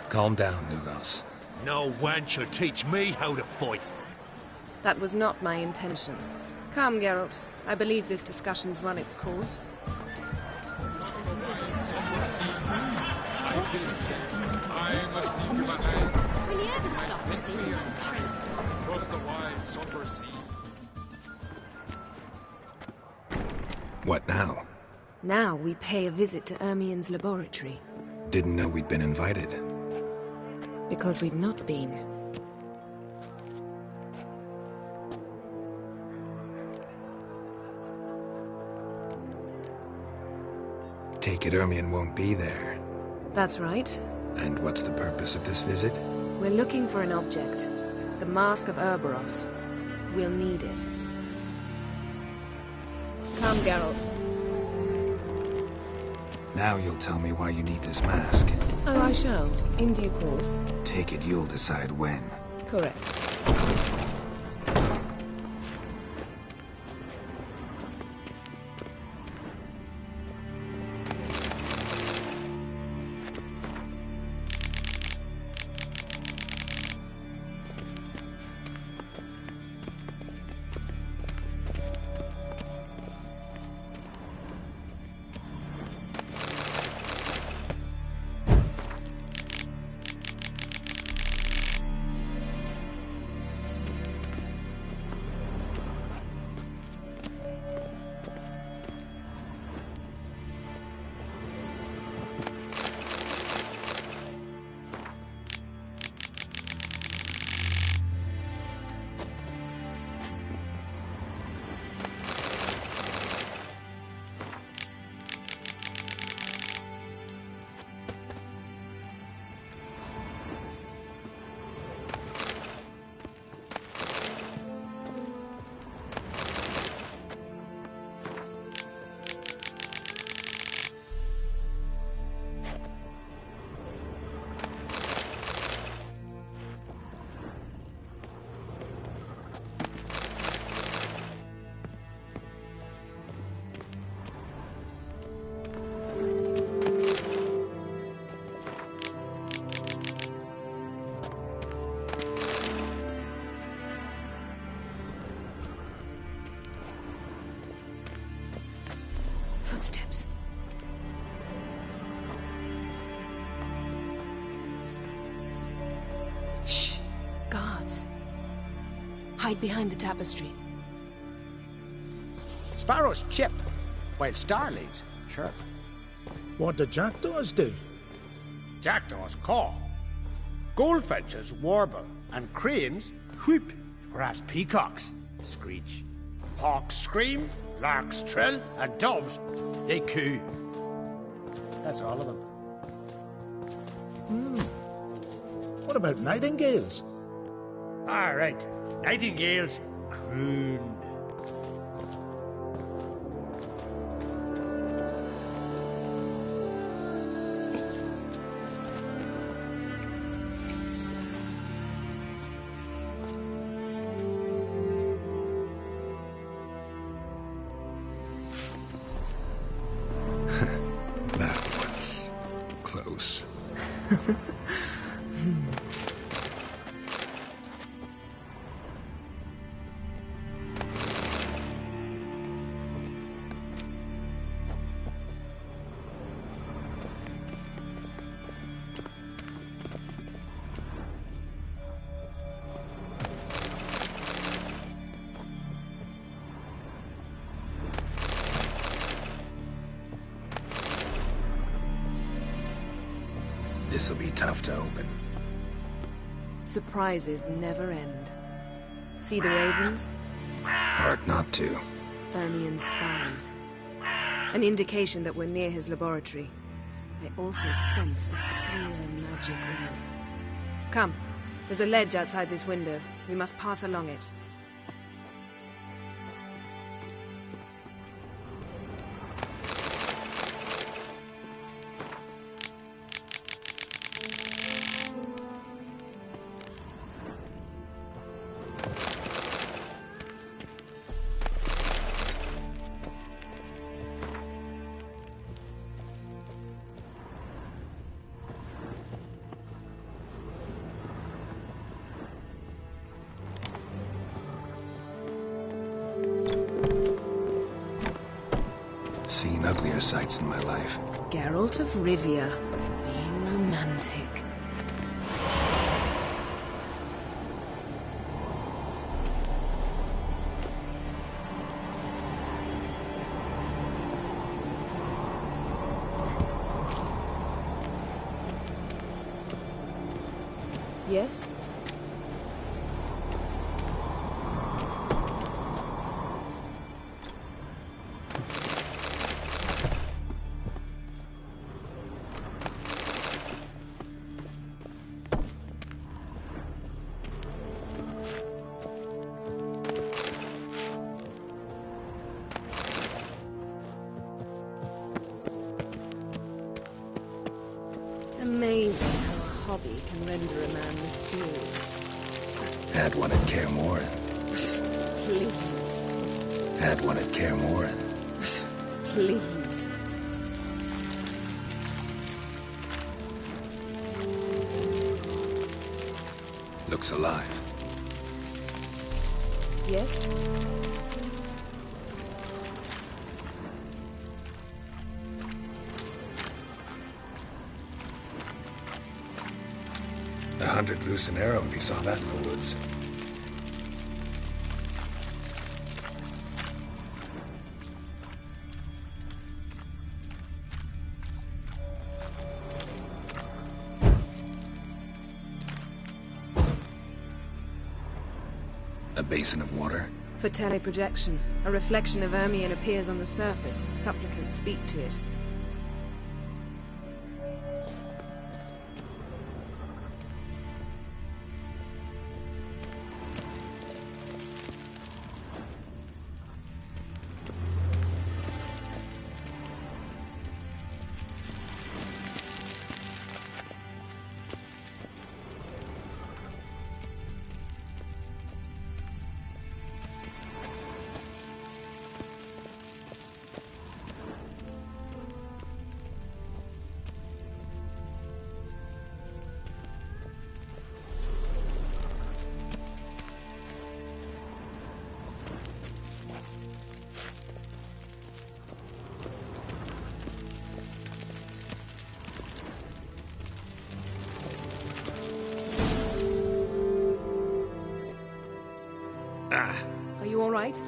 Calm down, Lugos. No wench will teach me how to fight. That was not my intention. Come, Geralt. I believe this discussion's run its course. I must leave you behind. Will you ever stop being Across the wide, somber sea. What now? Now we pay a visit to Ermien's laboratory. Didn't know we'd been invited. Because we've not been. Take it Ermien won't be there. That's right. And what's the purpose of this visit? We're looking for an object. The Mask of Urboros. We'll need it. Come, Geralt. Now you'll tell me why you need this mask. Oh, I shall. In due course. Take it you'll decide when. Correct. Hide behind the tapestry. Sparrows chip, while starlings chirp. What do jackdaws do? Jackdaws caw. Goldfinches warble, and cranes whoop, whereas peacocks screech. Hawks scream, larks trill, and doves, they coo. That's all of them. What about nightingales? All right, nightingales croon. That was close. This'll be tough to open. Surprises never end. See the ravens? Hard not to. Ermien's spies. An indication that we're near his laboratory. I also sense a clear magic aura. Come, there's a ledge outside this window. We must pass along it. Seen uglier sights in my life. Geralt of Rivia, being romantic. Yes? Amazing how a hobby can render a man mysterious. Had one at Kaer Morhen. Please. Had one at Kaer Morhen. Please. Looks alive. Yes? A hunted loose an arrow if he saw that in the woods. A basin of water. For teleprojection, a reflection of Ermien appears on the surface. Supplicants speak to it. Are you all right?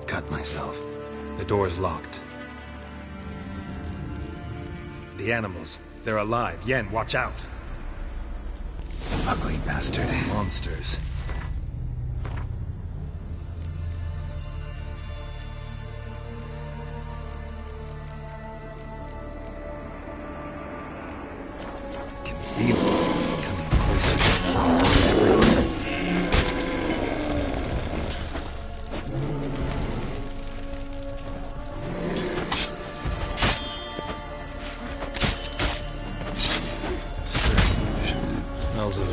Cut myself. The door's locked. The animals. They're alive. Yen, watch out. Ugly bastard. Monsters. Can feel it coming closer everywhere. Smells of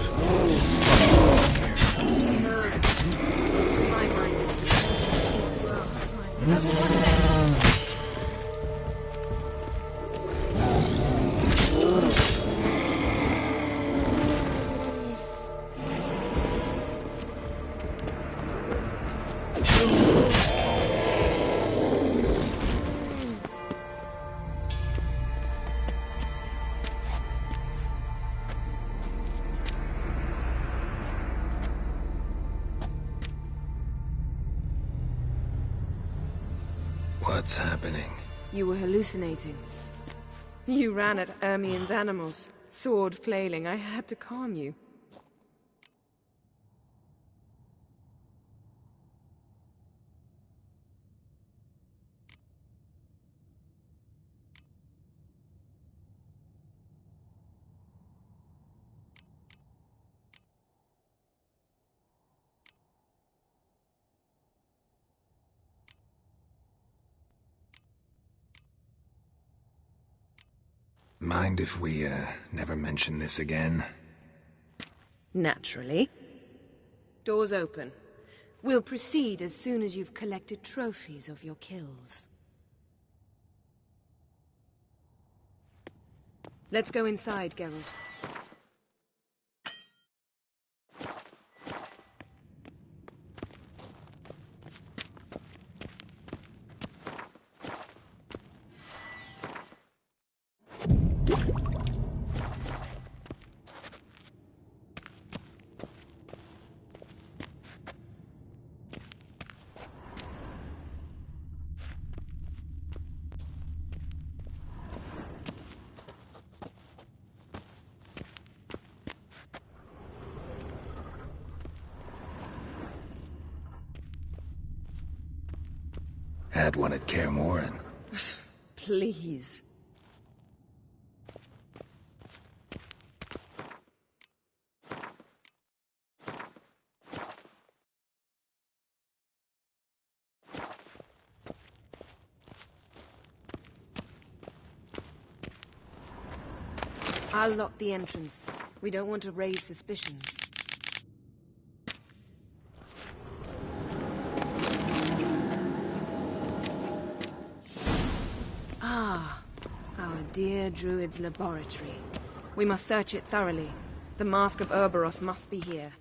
What's happening? You were hallucinating. You ran at Ermien's animals, sword flailing. I had to calm you. Mind if we, never mention this again? Naturally. Doors open. We'll proceed as soon as you've collected trophies of your kills. Let's go inside, Geralt. Had one at Kaer Morhen. Please. I'll lock the entrance. We don't want to raise suspicions. Ah, our dear Druid's laboratory. We must search it thoroughly. The Mask of Ouroboros must be here.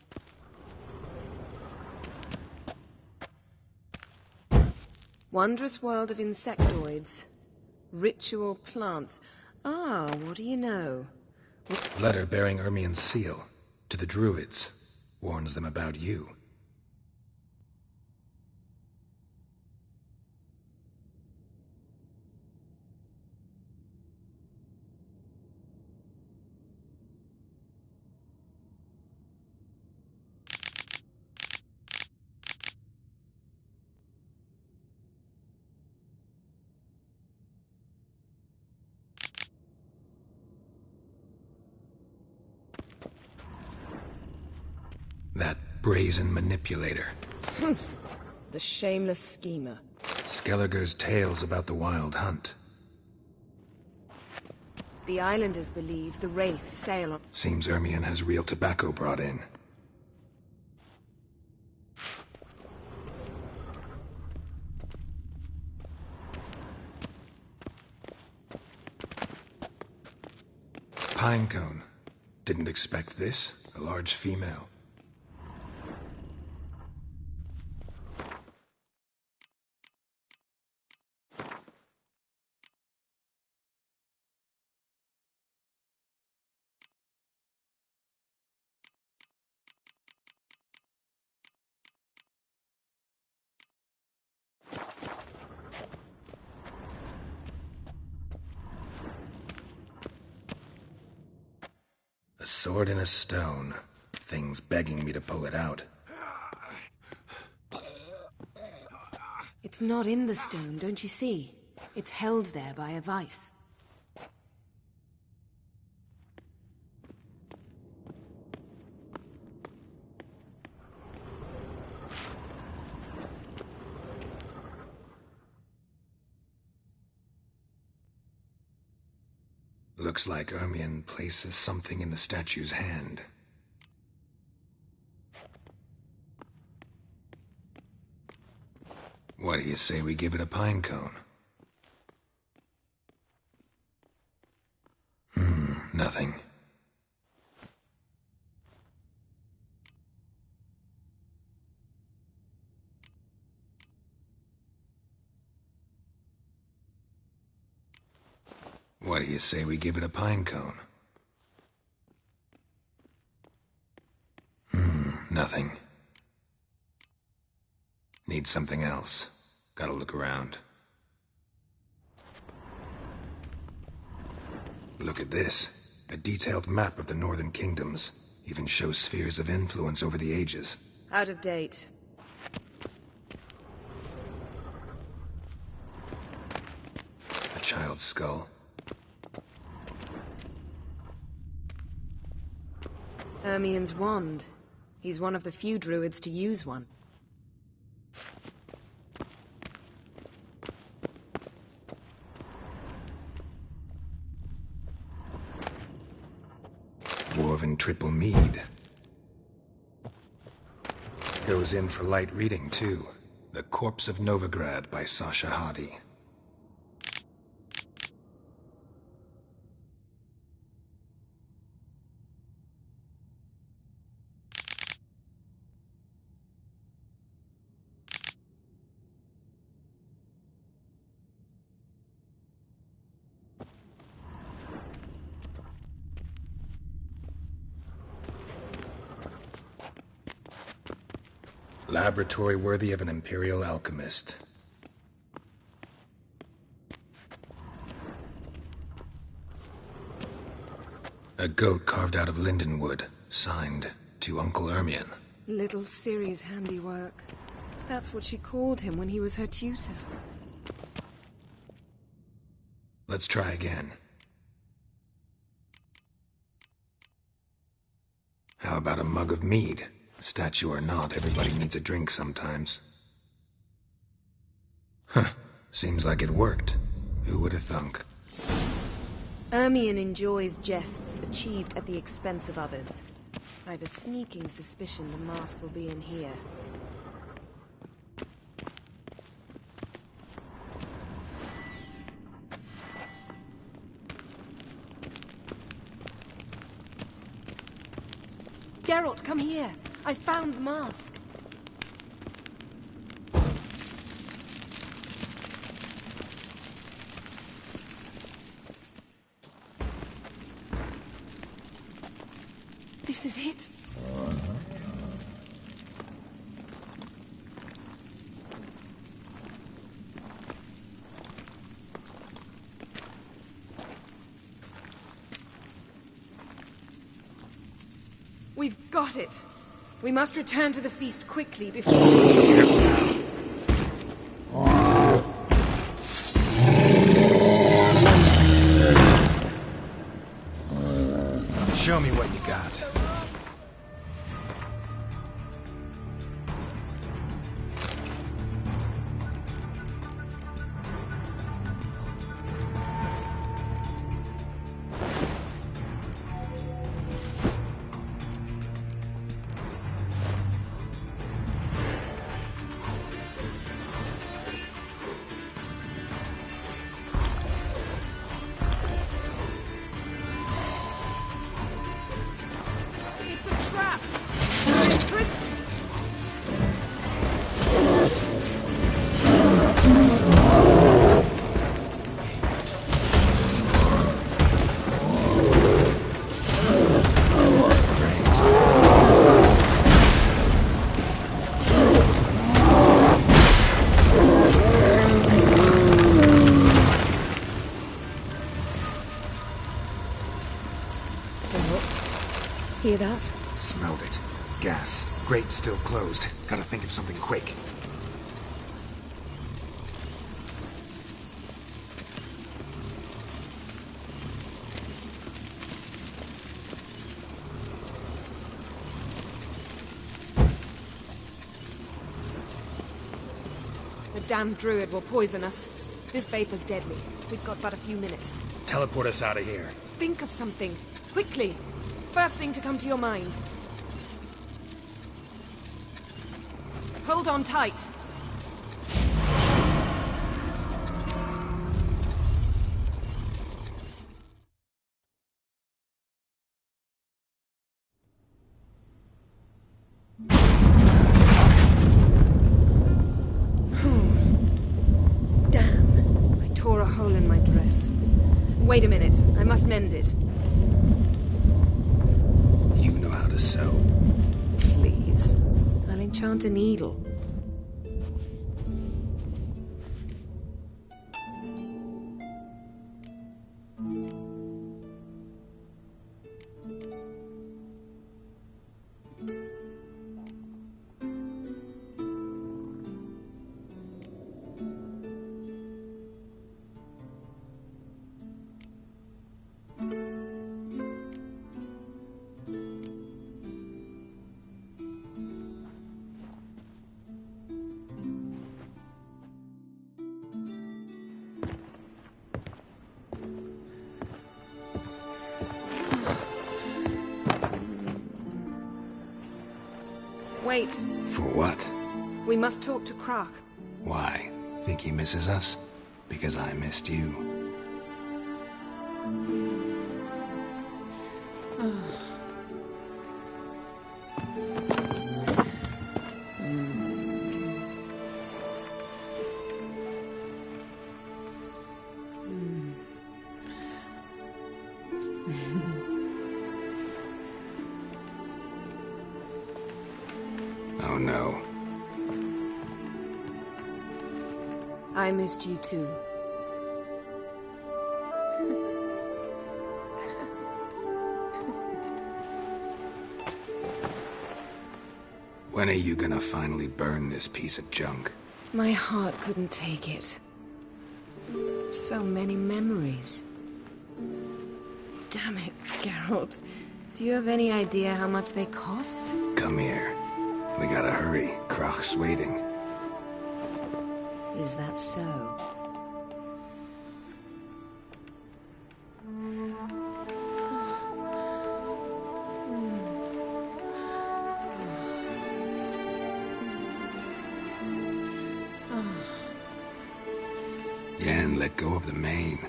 Wondrous world of insectoids. Ritual plants. Ah, what do you know? Letter bearing Ermien's seal. To the Druids. Warns them about you. That brazen manipulator. The shameless schemer. Skellige's tales about the Wild Hunt. The islanders believe the wraiths sail on... Seems Ermien has real tobacco brought in. Pinecone. Didn't expect this. A large female. sword in a stone. Thing's begging me to pull it out. It's not in the stone, don't you see? It's held there by a vice. Looks like Ermion places something in the statue's hand. What do you say we give it a pine cone? Nothing. What do you say we give it a pine cone? Nothing. Need something else. Gotta look around. Look at this. A detailed map of the Northern Kingdoms. Even shows spheres of influence over the ages. Out of date. A child's skull. Ermion's wand. He's one of the few druids to use one. Dwarven triple mead. Goes in for light reading, too. The Corpse of Novigrad by Sasha Hadi. Laboratory worthy of an Imperial alchemist. A goat carved out of lindenwood, signed to Uncle Ermion. Little Ciri's handiwork. That's what she called him when he was her tutor. Let's try again. How about a mug of mead? Statue or not, everybody needs a drink sometimes. Huh. Seems like it worked. Who would have thunk? Ermion enjoys jests achieved at the expense of others. I've a sneaking suspicion the mask will be in here. Geralt, come here! I found the mask! This is it. We've got it. We must return to the feast quickly before... Show me what you got. hear that? Smelled it. Gas. Grate still closed. Gotta think of something quick. The damn druid will poison us. This vapor's deadly. We've got but a few minutes. Teleport us out of here. Think of something. Quickly. First thing to come to your mind. Hold on tight. Damn. I tore a hole in my dress. Wait a minute. I must mend it. You know how to sew. Please. I'll enchant a needle. Wait. For what? We must talk to Croc. Why? Think he misses us? Because I missed you. Oh no. I missed you too. When are you gonna finally burn this piece of junk? My heart couldn't take it. So many memories. Damn it, Geralt. Do you have any idea how much they cost? Come here. We gotta hurry. Croc's waiting. Is that so? Yen, let go of the mane.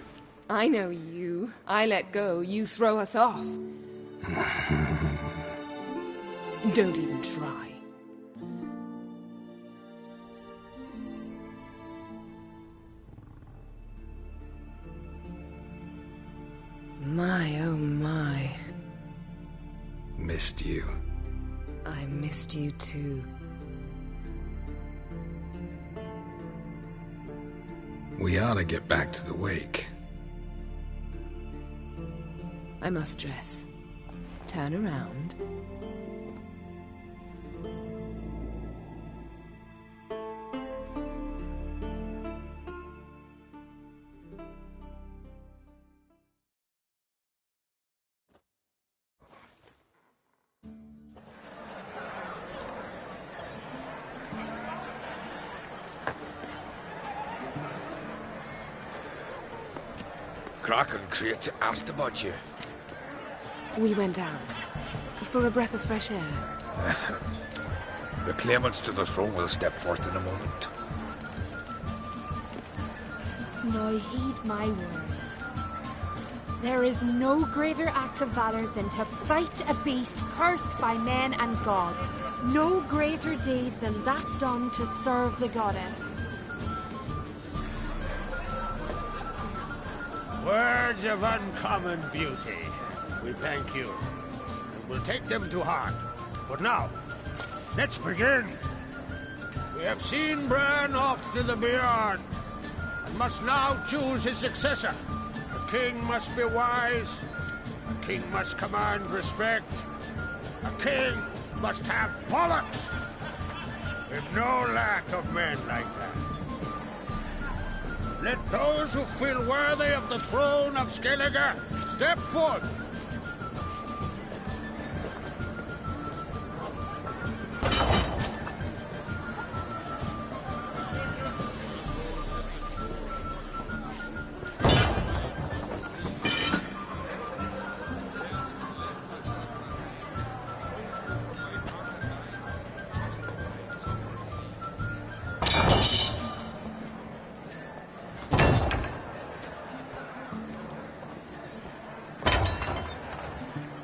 I know you. I let go, you throw us off. Don't even try. My, oh my. Missed you. I missed you too. We ought to get back to the wake. I must dress. Turn around. Croc and Crate asked about you. We went out. For a breath of fresh air. The claimants to the throne will step forth in a moment. Now heed my words. There is no greater act of valor than to fight a beast cursed by men and gods. No greater deed than that done to serve the goddess. Words of uncommon beauty. We thank you. And we'll take them to heart. But now, let's begin. We have seen Bran off to the beyond, and must now choose his successor. The king must be wise. The king must command respect. A king must have bollocks. We've no lack of men like that. Let those who feel worthy of the throne of Skellige step forth.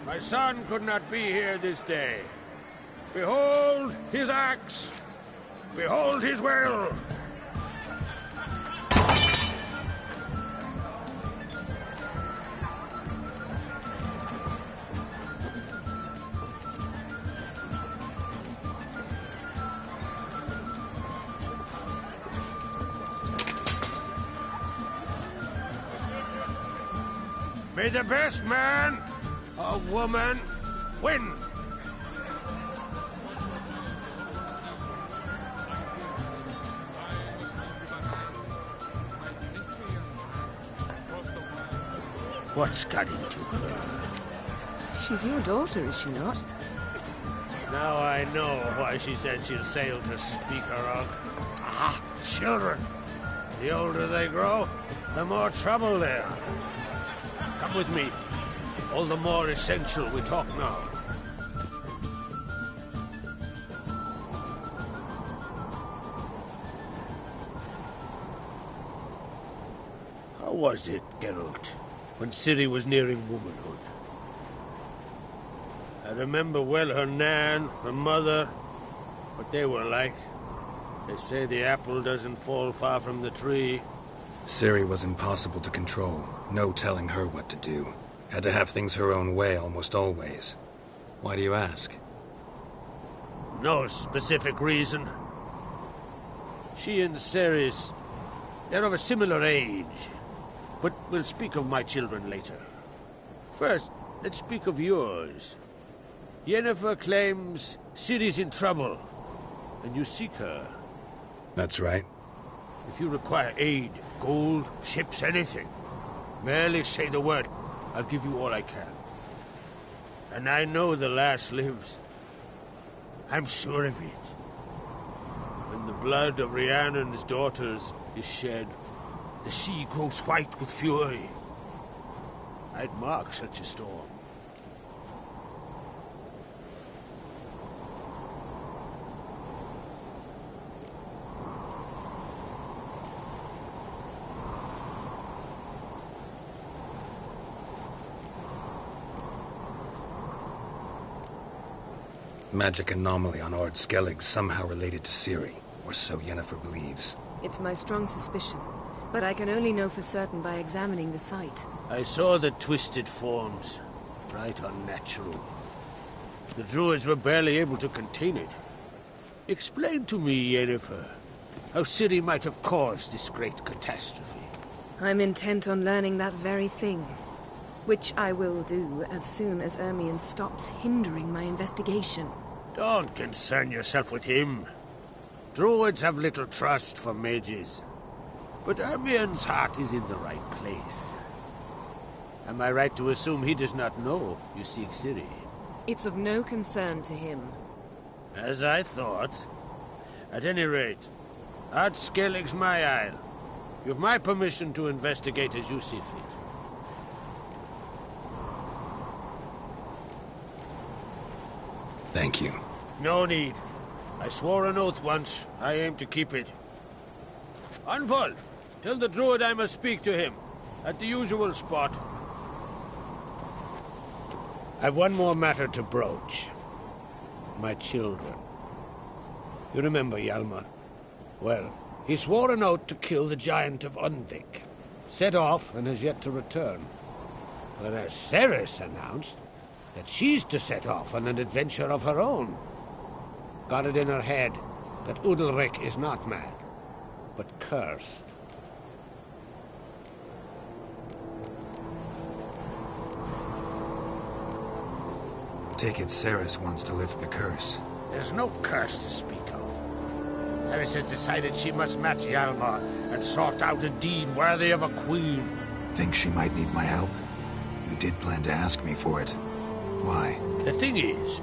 My son could not be here this day. Behold his axe. Behold his will. May the best man or woman win. What's got into her? She's your daughter, is she not? Now I know why she said she'll sail to speak her of. Ah, children. The older they grow, the more trouble they are. Come with me. All the more essential we talk now. How was it, Geralt, when Ciri was nearing womanhood? I remember well her nan, her mother, what they were like. They say the apple doesn't fall far from the tree. Ciri was impossible to control. No telling her what to do. Had to have things her own way almost always. Why do you ask? No specific reason. She and Ceres, they're of a similar age. But we'll speak of my children later. First, let's speak of yours. Yennefer claims Ciri's in trouble, and you seek her. That's right. If you require aid, gold, ships, anything, merely say the word. I'll give you all I can. And I know the lass lives. I'm sure of it. When the blood of Rhiannon's daughters is shed, the sea grows white with fury. I'd mark such a storm. Magic anomaly on Ard Skellig somehow related to Ciri, or so Yennefer believes. It's my strong suspicion, but I can only know for certain by examining the site. I saw the twisted forms. Right unnatural. The druids were barely able to contain it. Explain to me, Yennefer, how Ciri might have caused this great catastrophe. I'm intent on learning that very thing, which I will do as soon as Ermion stops hindering my investigation. Don't concern yourself with him. Druids have little trust for mages. But Ermion's heart is in the right place. Am I right to assume he does not know you seek Ciri? It's of no concern to him. As I thought. At any rate, Ard Skellig's my isle. You've my permission to investigate as you see fit. Thank you. No need. I swore an oath once. I aim to keep it. Anvol, tell the druid I must speak to him. At the usual spot. I've one more matter to broach. My children. You remember Hjalmar? Well, he swore an oath to kill the giant of Undvik. Set off and has yet to return. Whereas Ceres announced that she's to set off on an adventure of her own. Got it in her head that Udalric is not mad, but cursed. take it Cerys wants to lift the curse. There's no curse to speak of. Cerys has decided she must match Hjalmar and sort out a deed worthy of a queen. Think she might need my help? You did plan to ask me for it. Why? The thing is,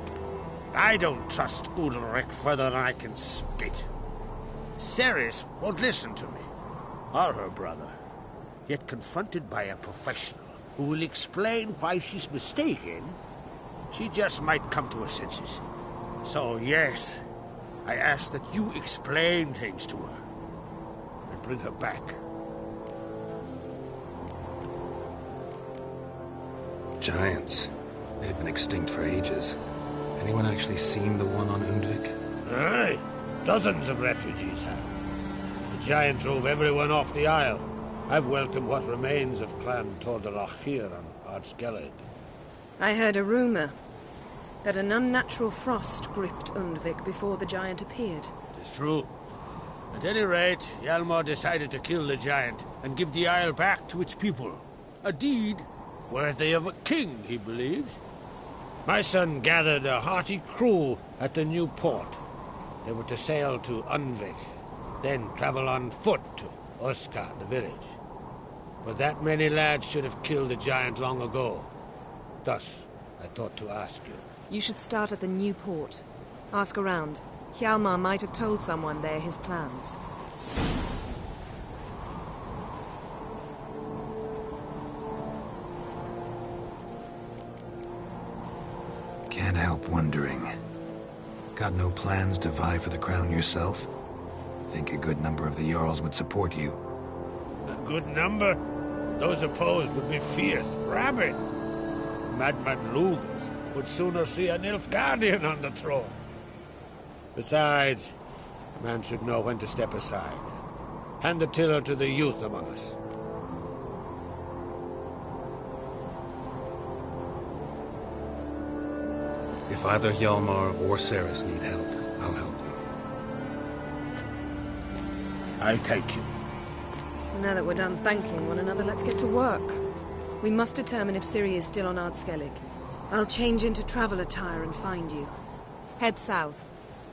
I don't trust Udalric further than I can spit. Cerys won't listen to me, or her brother. Yet confronted by a professional who will explain why she's mistaken, she just might come to her senses. So yes, I ask that you explain things to her and bring her back. Giants. They've been extinct for ages. Anyone actually seen the one on Undvik? Aye, dozens of refugees have. The giant drove everyone off the isle. I've welcomed what remains of Clan Tordarach here on Ardskellig. I heard a rumor that an unnatural frost gripped Undvik before the giant appeared. It's true. At any rate, Hjalmar decided to kill the giant and give the isle back to its people. A deed worthy of a king, he believes. My son gathered a hearty crew at the new port. They were to sail to Undvik, then travel on foot to Uskar, the village. But that many lads should have killed the giant long ago. Thus, I thought to ask you. You should start at the new port. Ask around. Hjalmar might have told someone there his plans. Can't help wondering. Got no plans to vie for the crown yourself? Think a good number of the Jarls would support you. A good number? Those opposed would be fierce, rabid. Madman Lugas would sooner see a Nilfgaardian on the throne. Besides, a man should know when to step aside. Hand the tiller to the youth among us. If either Hjalmar or Cerys need help, I'll help them. I thank you. Well, now that we're done thanking one another, let's get to work. We must determine if Ciri is still on Ardskellig. I'll change into travel attire and find you. Head south.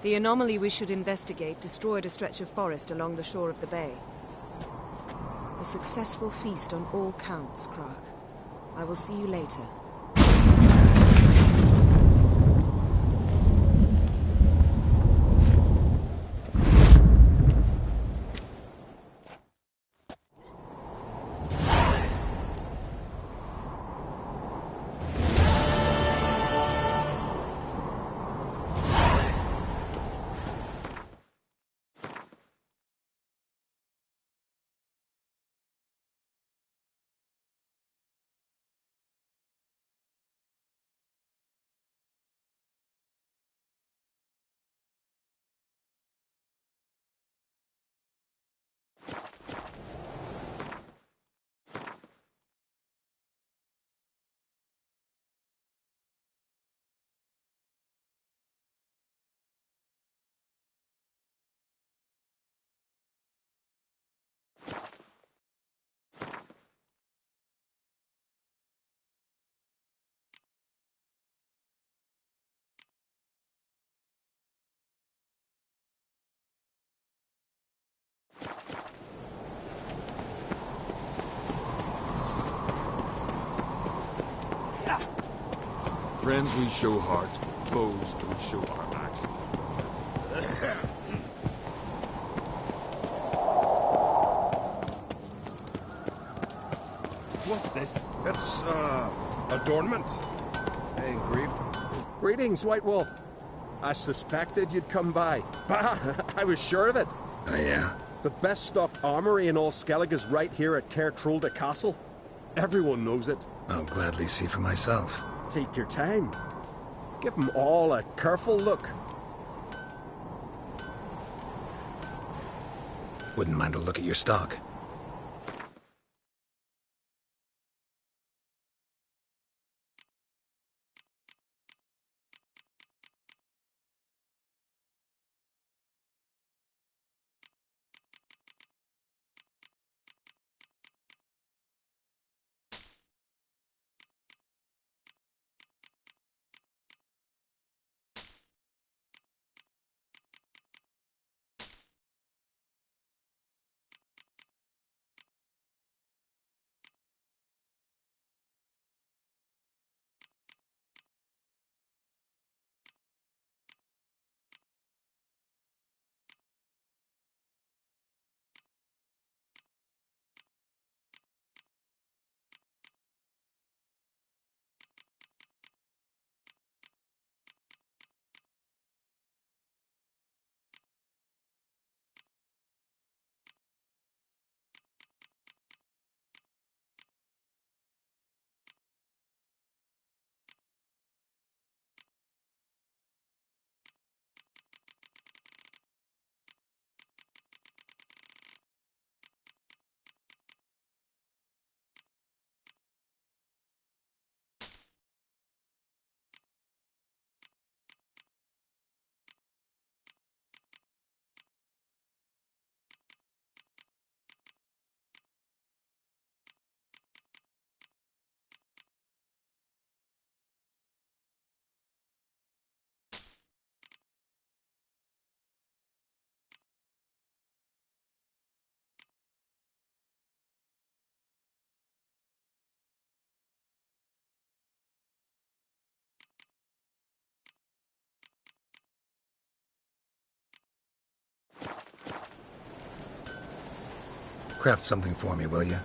The anomaly we should investigate destroyed a stretch of forest along the shore of the bay. A successful feast on all counts, Krark. I will see you later. Friends we show heart, foes we show our axe. What's this? It's, adornment. Engraved. Greetings, White Wolf. I suspected you'd come by. Bah! I was sure of it. Oh, yeah? The best stocked armory in all Skellig is right here at Caer Trolde Castle. Everyone knows it. I'll gladly see for myself. Take your time. Give them all a careful look. Wouldn't mind a look at your stock. Craft something for me, will you?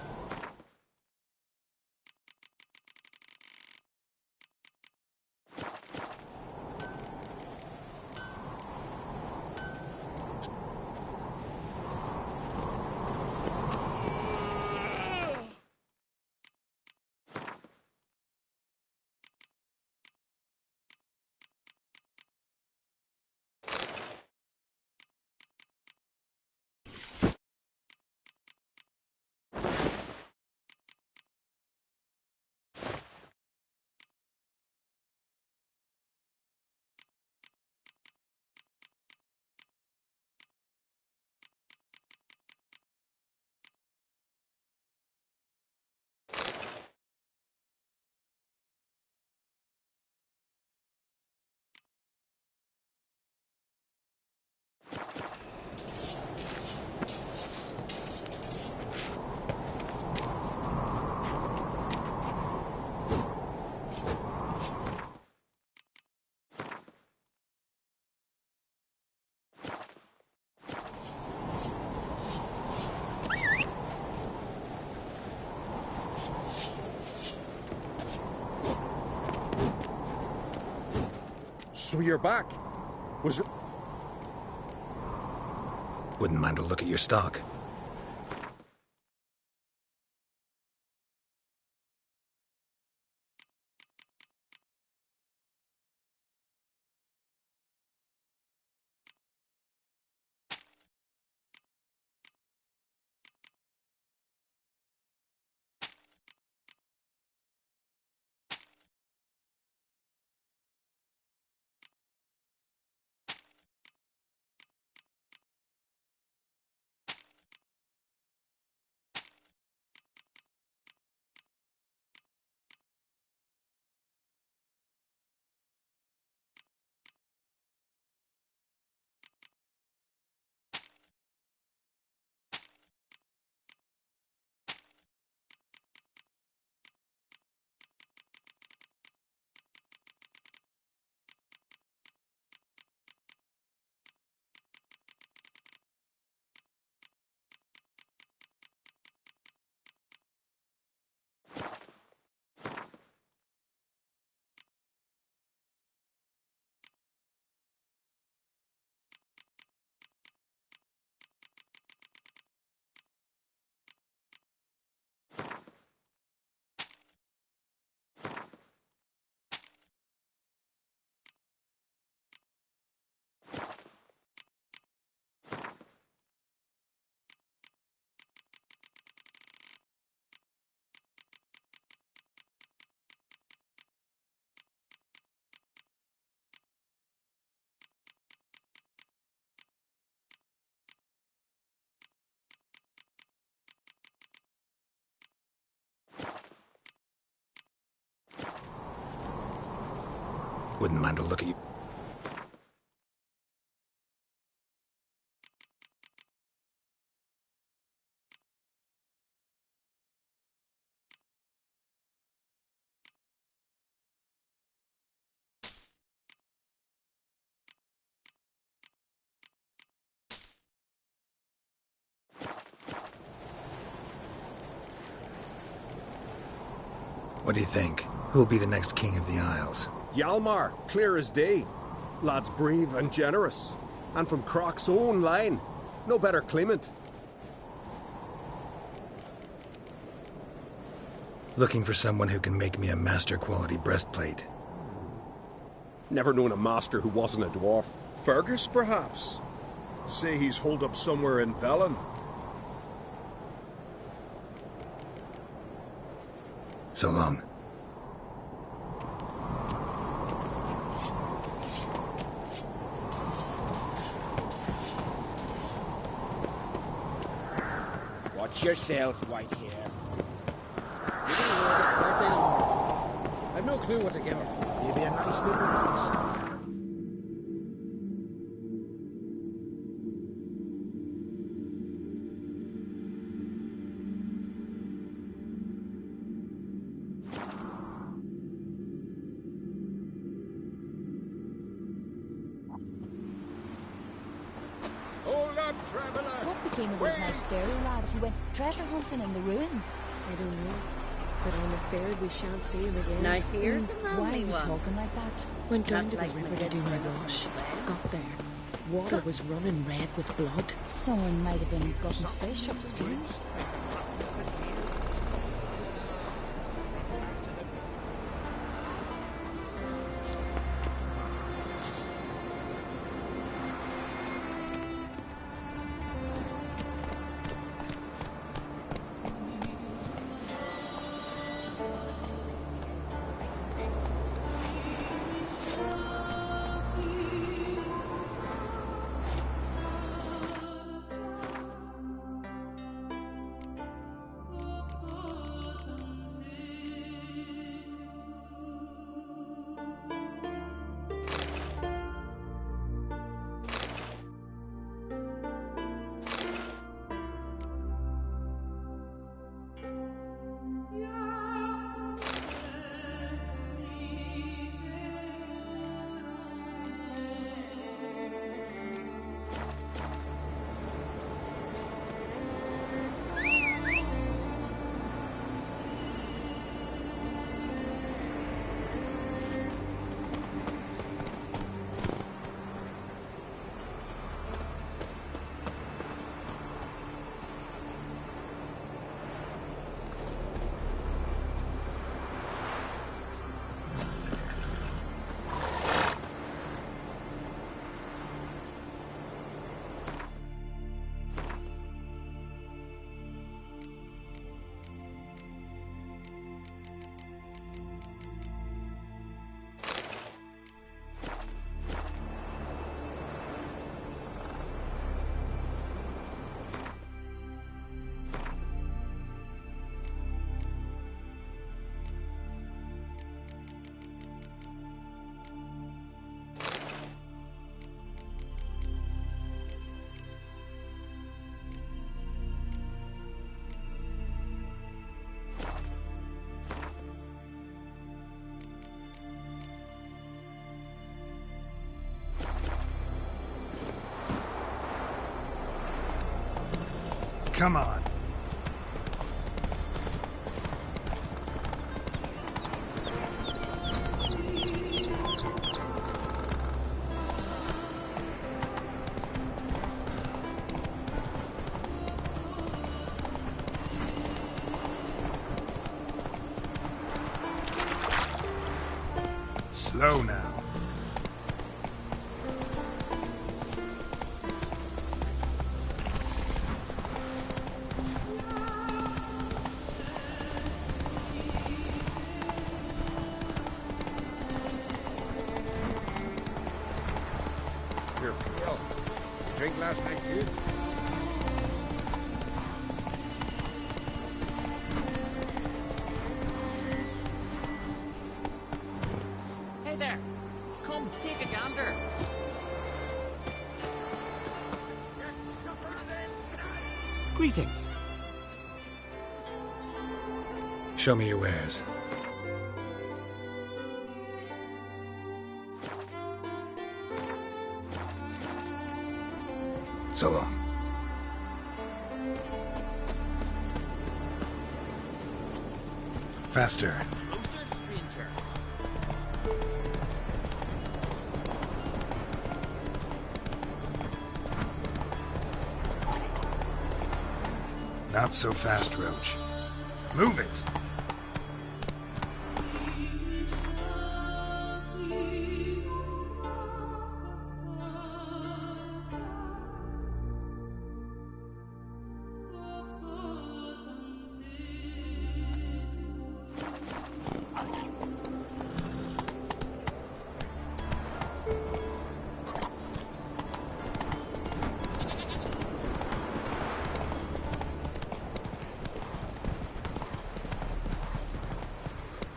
So you're back. Wouldn't mind a look at your stock. Wouldn't mind a look at you. What do you think? Who'll be the next king of the Isles? Hjalmar, clear as day. Lad's brave and generous. And from Croc's own line. No better claimant. Looking for someone who can make me a master-quality breastplate. Never known a master who wasn't a dwarf. Fergus, perhaps? Say he's holed up somewhere in Velen. So long. Watch yourself, Whitehair. Give her a word, it's birthday long. I've no clue what to give her. Maybe a nice little house. Hold up, traveler! became of those nice Barrow lads who went treasure hunting in the ruins? I don't know. But I'm afraid we shan't see him again. Now here's And a why are lonely you one. talking like that? Went down Not to like the river my to do my dead wash. friend. Got there. Water was running red with blood. Someone might have been gutting fish upstream. Come on. Slow now. Here, Bill. Drink last night too? Hey there! Come, take a gander! Greetings. Show me your wares. So long. Faster. Closer, stranger. Not so fast, Roach. Move it!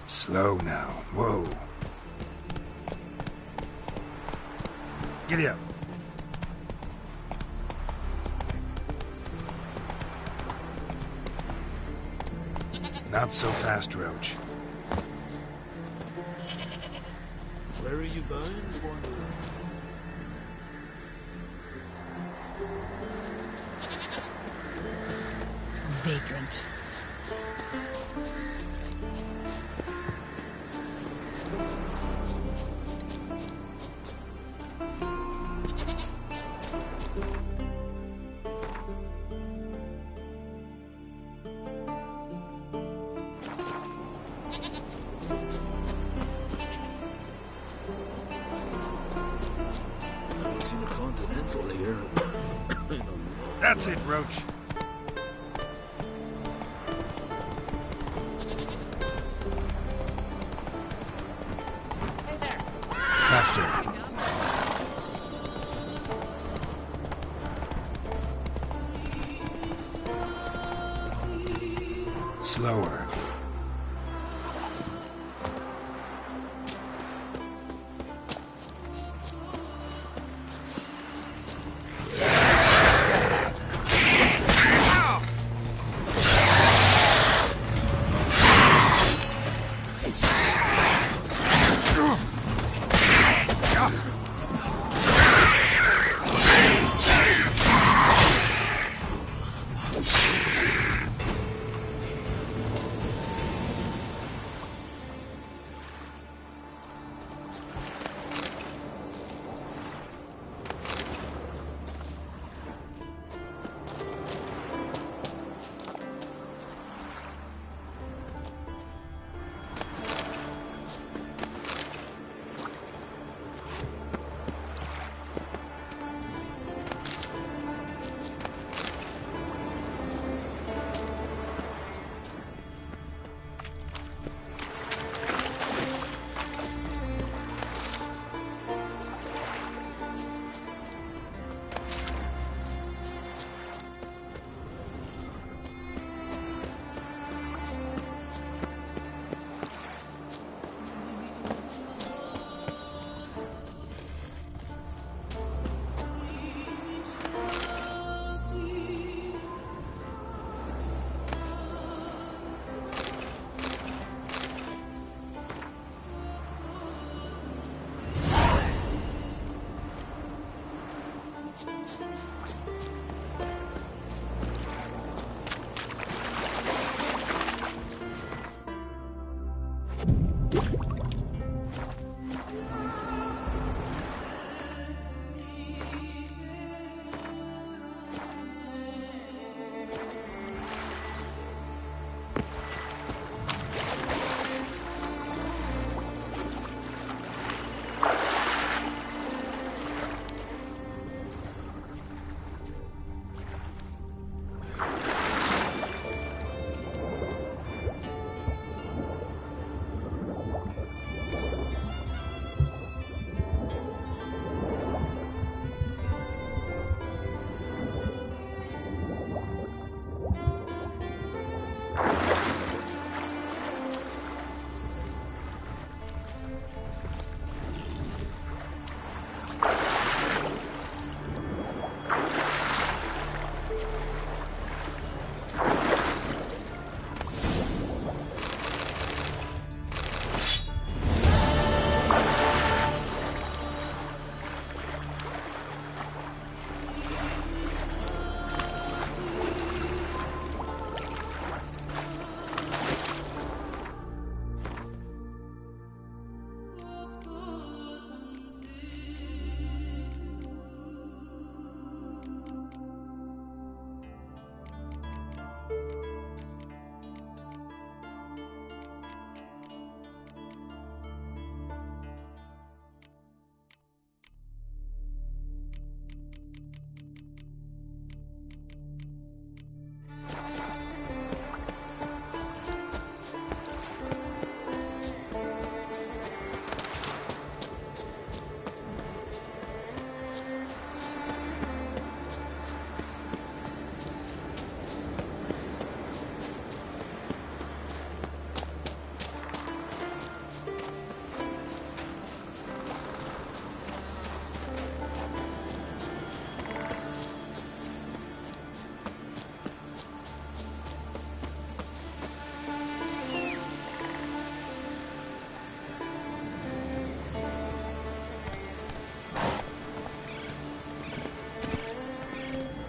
Slow now. Whoa. Giddy up. Not so fast, Roach. Where are you bound, Wanderer? vagrant. That's it, Roach. Faster. Slower.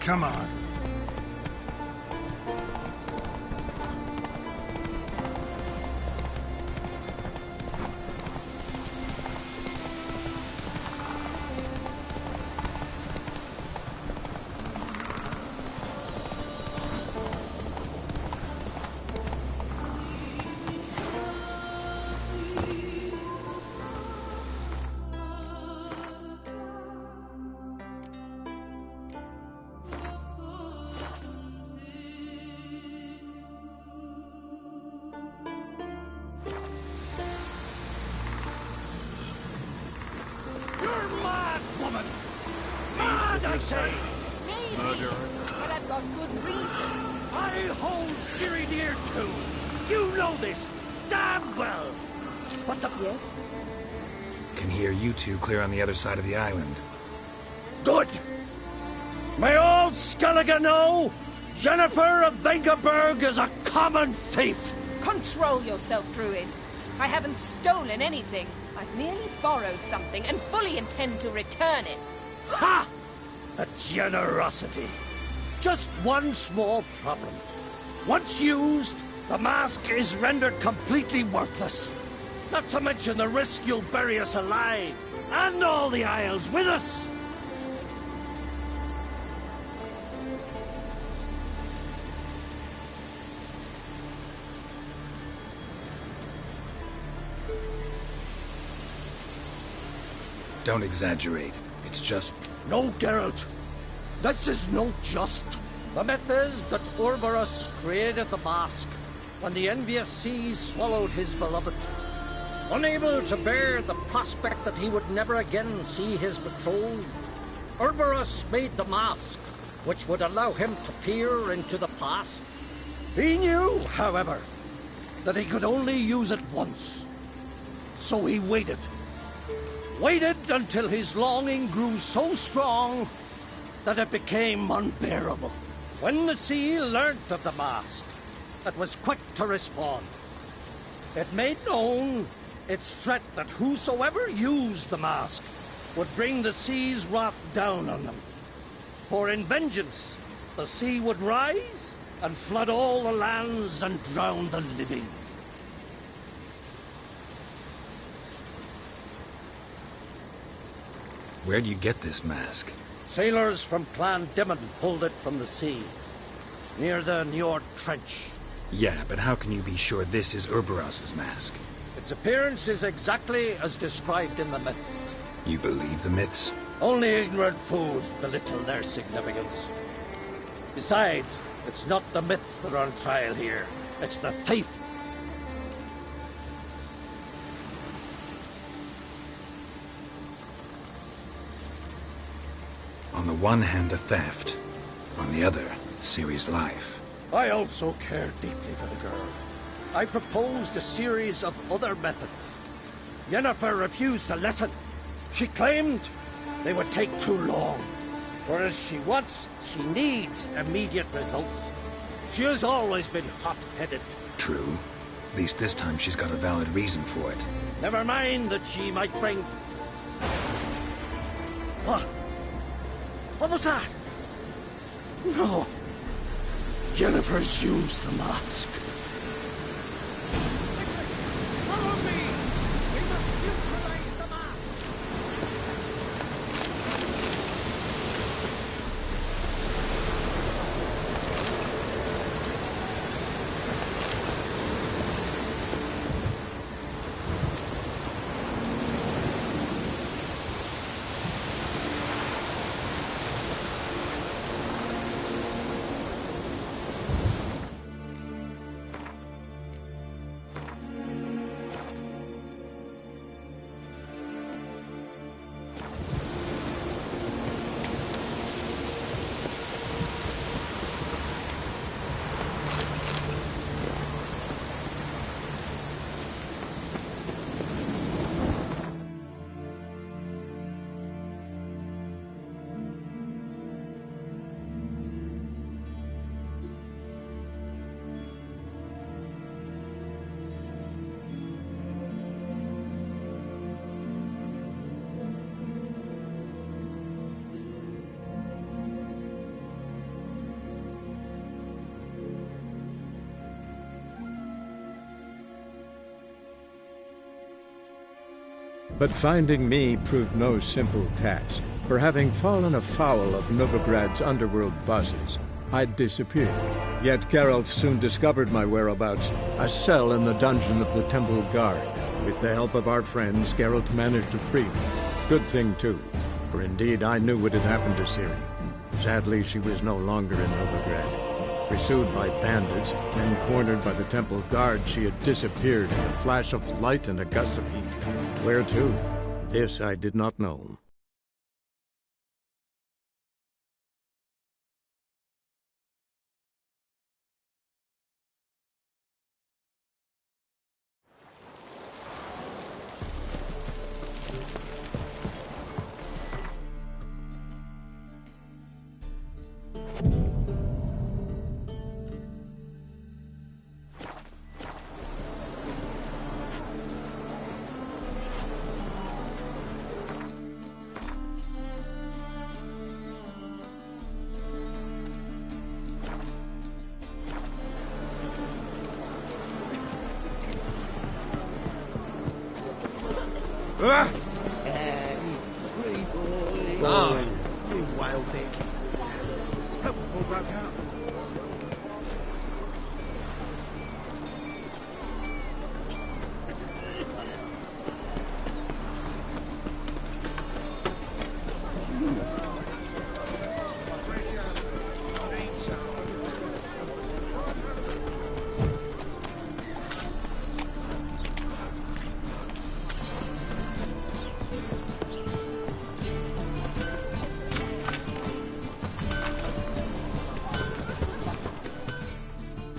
Come on. I say? Maybe, but I've got good reason. I hold Ciri dear too. You know this damn well. But the... Yes? Can hear you two clear on the other side of the island. Good! May all Skellige know Yennefer of Vengerberg is a common thief! Control yourself, Druid. I haven't stolen anything. I've merely borrowed something and fully intend to return it. Ha! The generosity. Just one small problem. Once used, the mask is rendered completely worthless. Not to mention the risk you'll bury us alive, and all the Isles with us. Don't exaggerate. It's just... No, Geralt. This is no just. The myth is that Orberus created the mask when the envious seas swallowed his beloved. Unable to bear the prospect that he would never again see his betrothed, Orberus made the mask, which would allow him to peer into the past. He knew, however, that he could only use it once. So he waited. Waited until his longing grew so strong that it became unbearable. When the sea learnt of the mask, it was quick to respond. It made known its threat that whosoever used the mask would bring the sea's wrath down on them. For in vengeance, the sea would rise and flood all the lands and drown the living. Where do you get this mask? Sailors from Clan Dimmon pulled it from the sea, near the Njord Trench. Yeah, but how can you be sure this is Orberus's mask? Its appearance is exactly as described in the myths. You believe the myths? Only ignorant fools belittle their significance. Besides, it's not the myths that are on trial here. It's the thief. On the one hand, a theft. On the other, Ciri's life. I also care deeply for the girl. I proposed a series of other methods. Yennefer refused to listen. She claimed they would take too long. Whereas she needs immediate results. She has always been hot-headed. True. At least this time she's got a valid reason for it. Never mind that she might bring... What? What was that? No. Yennefer's used the mask. Follow me! We must neutralize the mask! But finding me proved no simple task, for having fallen afoul of Novigrad's underworld bosses, I'd disappeared. Yet Geralt soon discovered my whereabouts, a cell in the dungeon of the Temple Guard. With the help of our friends, Geralt managed to free me. Good thing, too, for indeed I knew what had happened to Ciri. Sadly, she was no longer in Novigrad. Pursued by bandits, then cornered by the Temple Guard, she had disappeared in a flash of light and a gust of heat. Where to? This I did not know. Free boy. Ah. You wild dick. Help pull back out.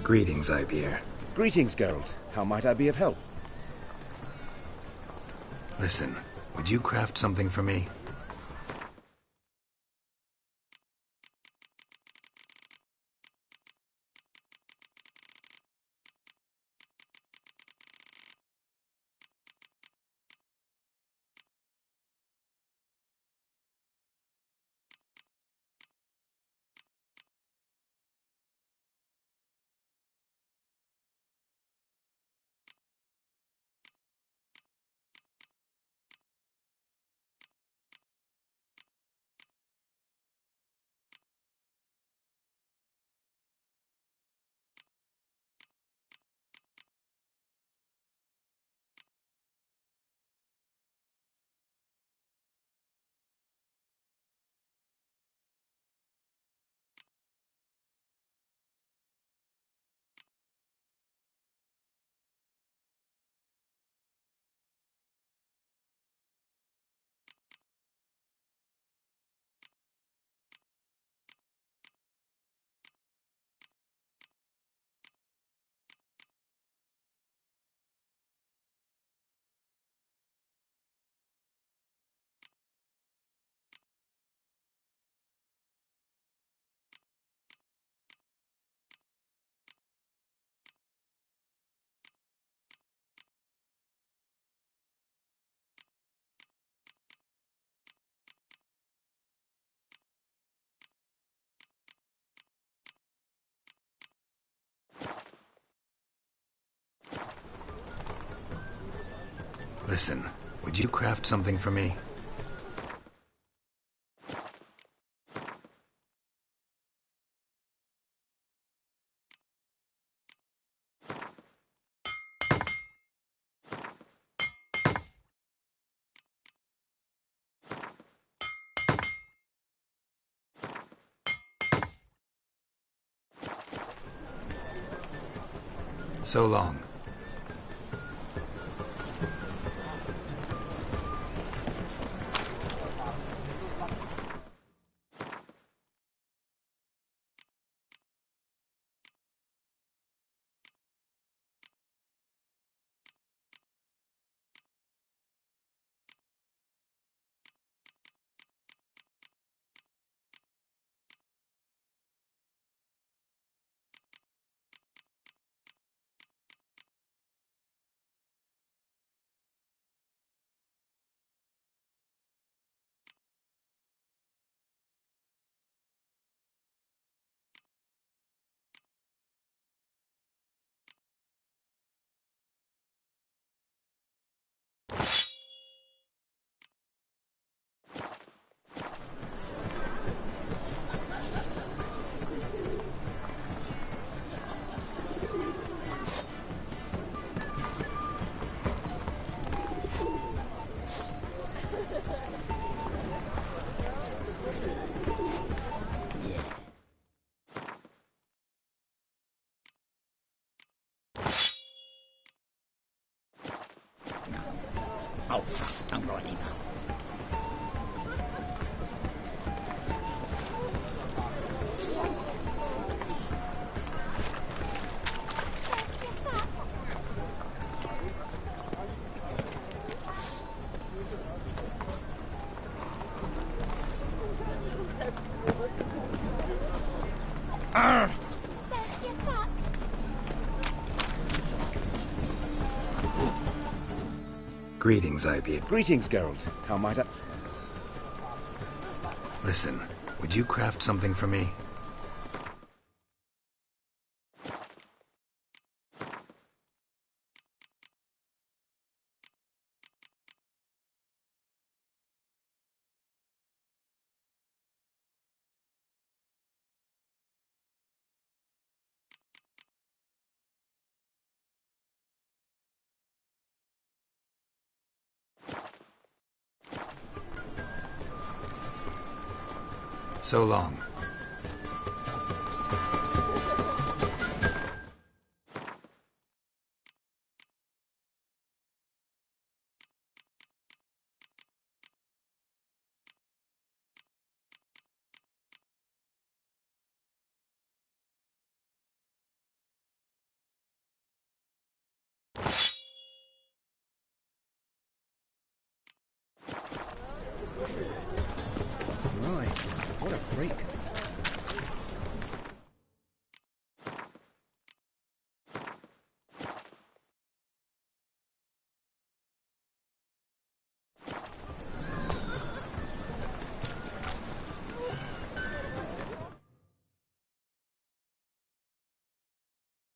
Greetings, Ibeer. Greetings, Geralt. How might I be of help? Listen, would you craft something for me? Listen, would you craft something for me? So long. Oh, don't write email. Greetings, Ibeer. Greetings, Geralt. How might I... Listen, would you craft something for me? So long. Right, what a freak.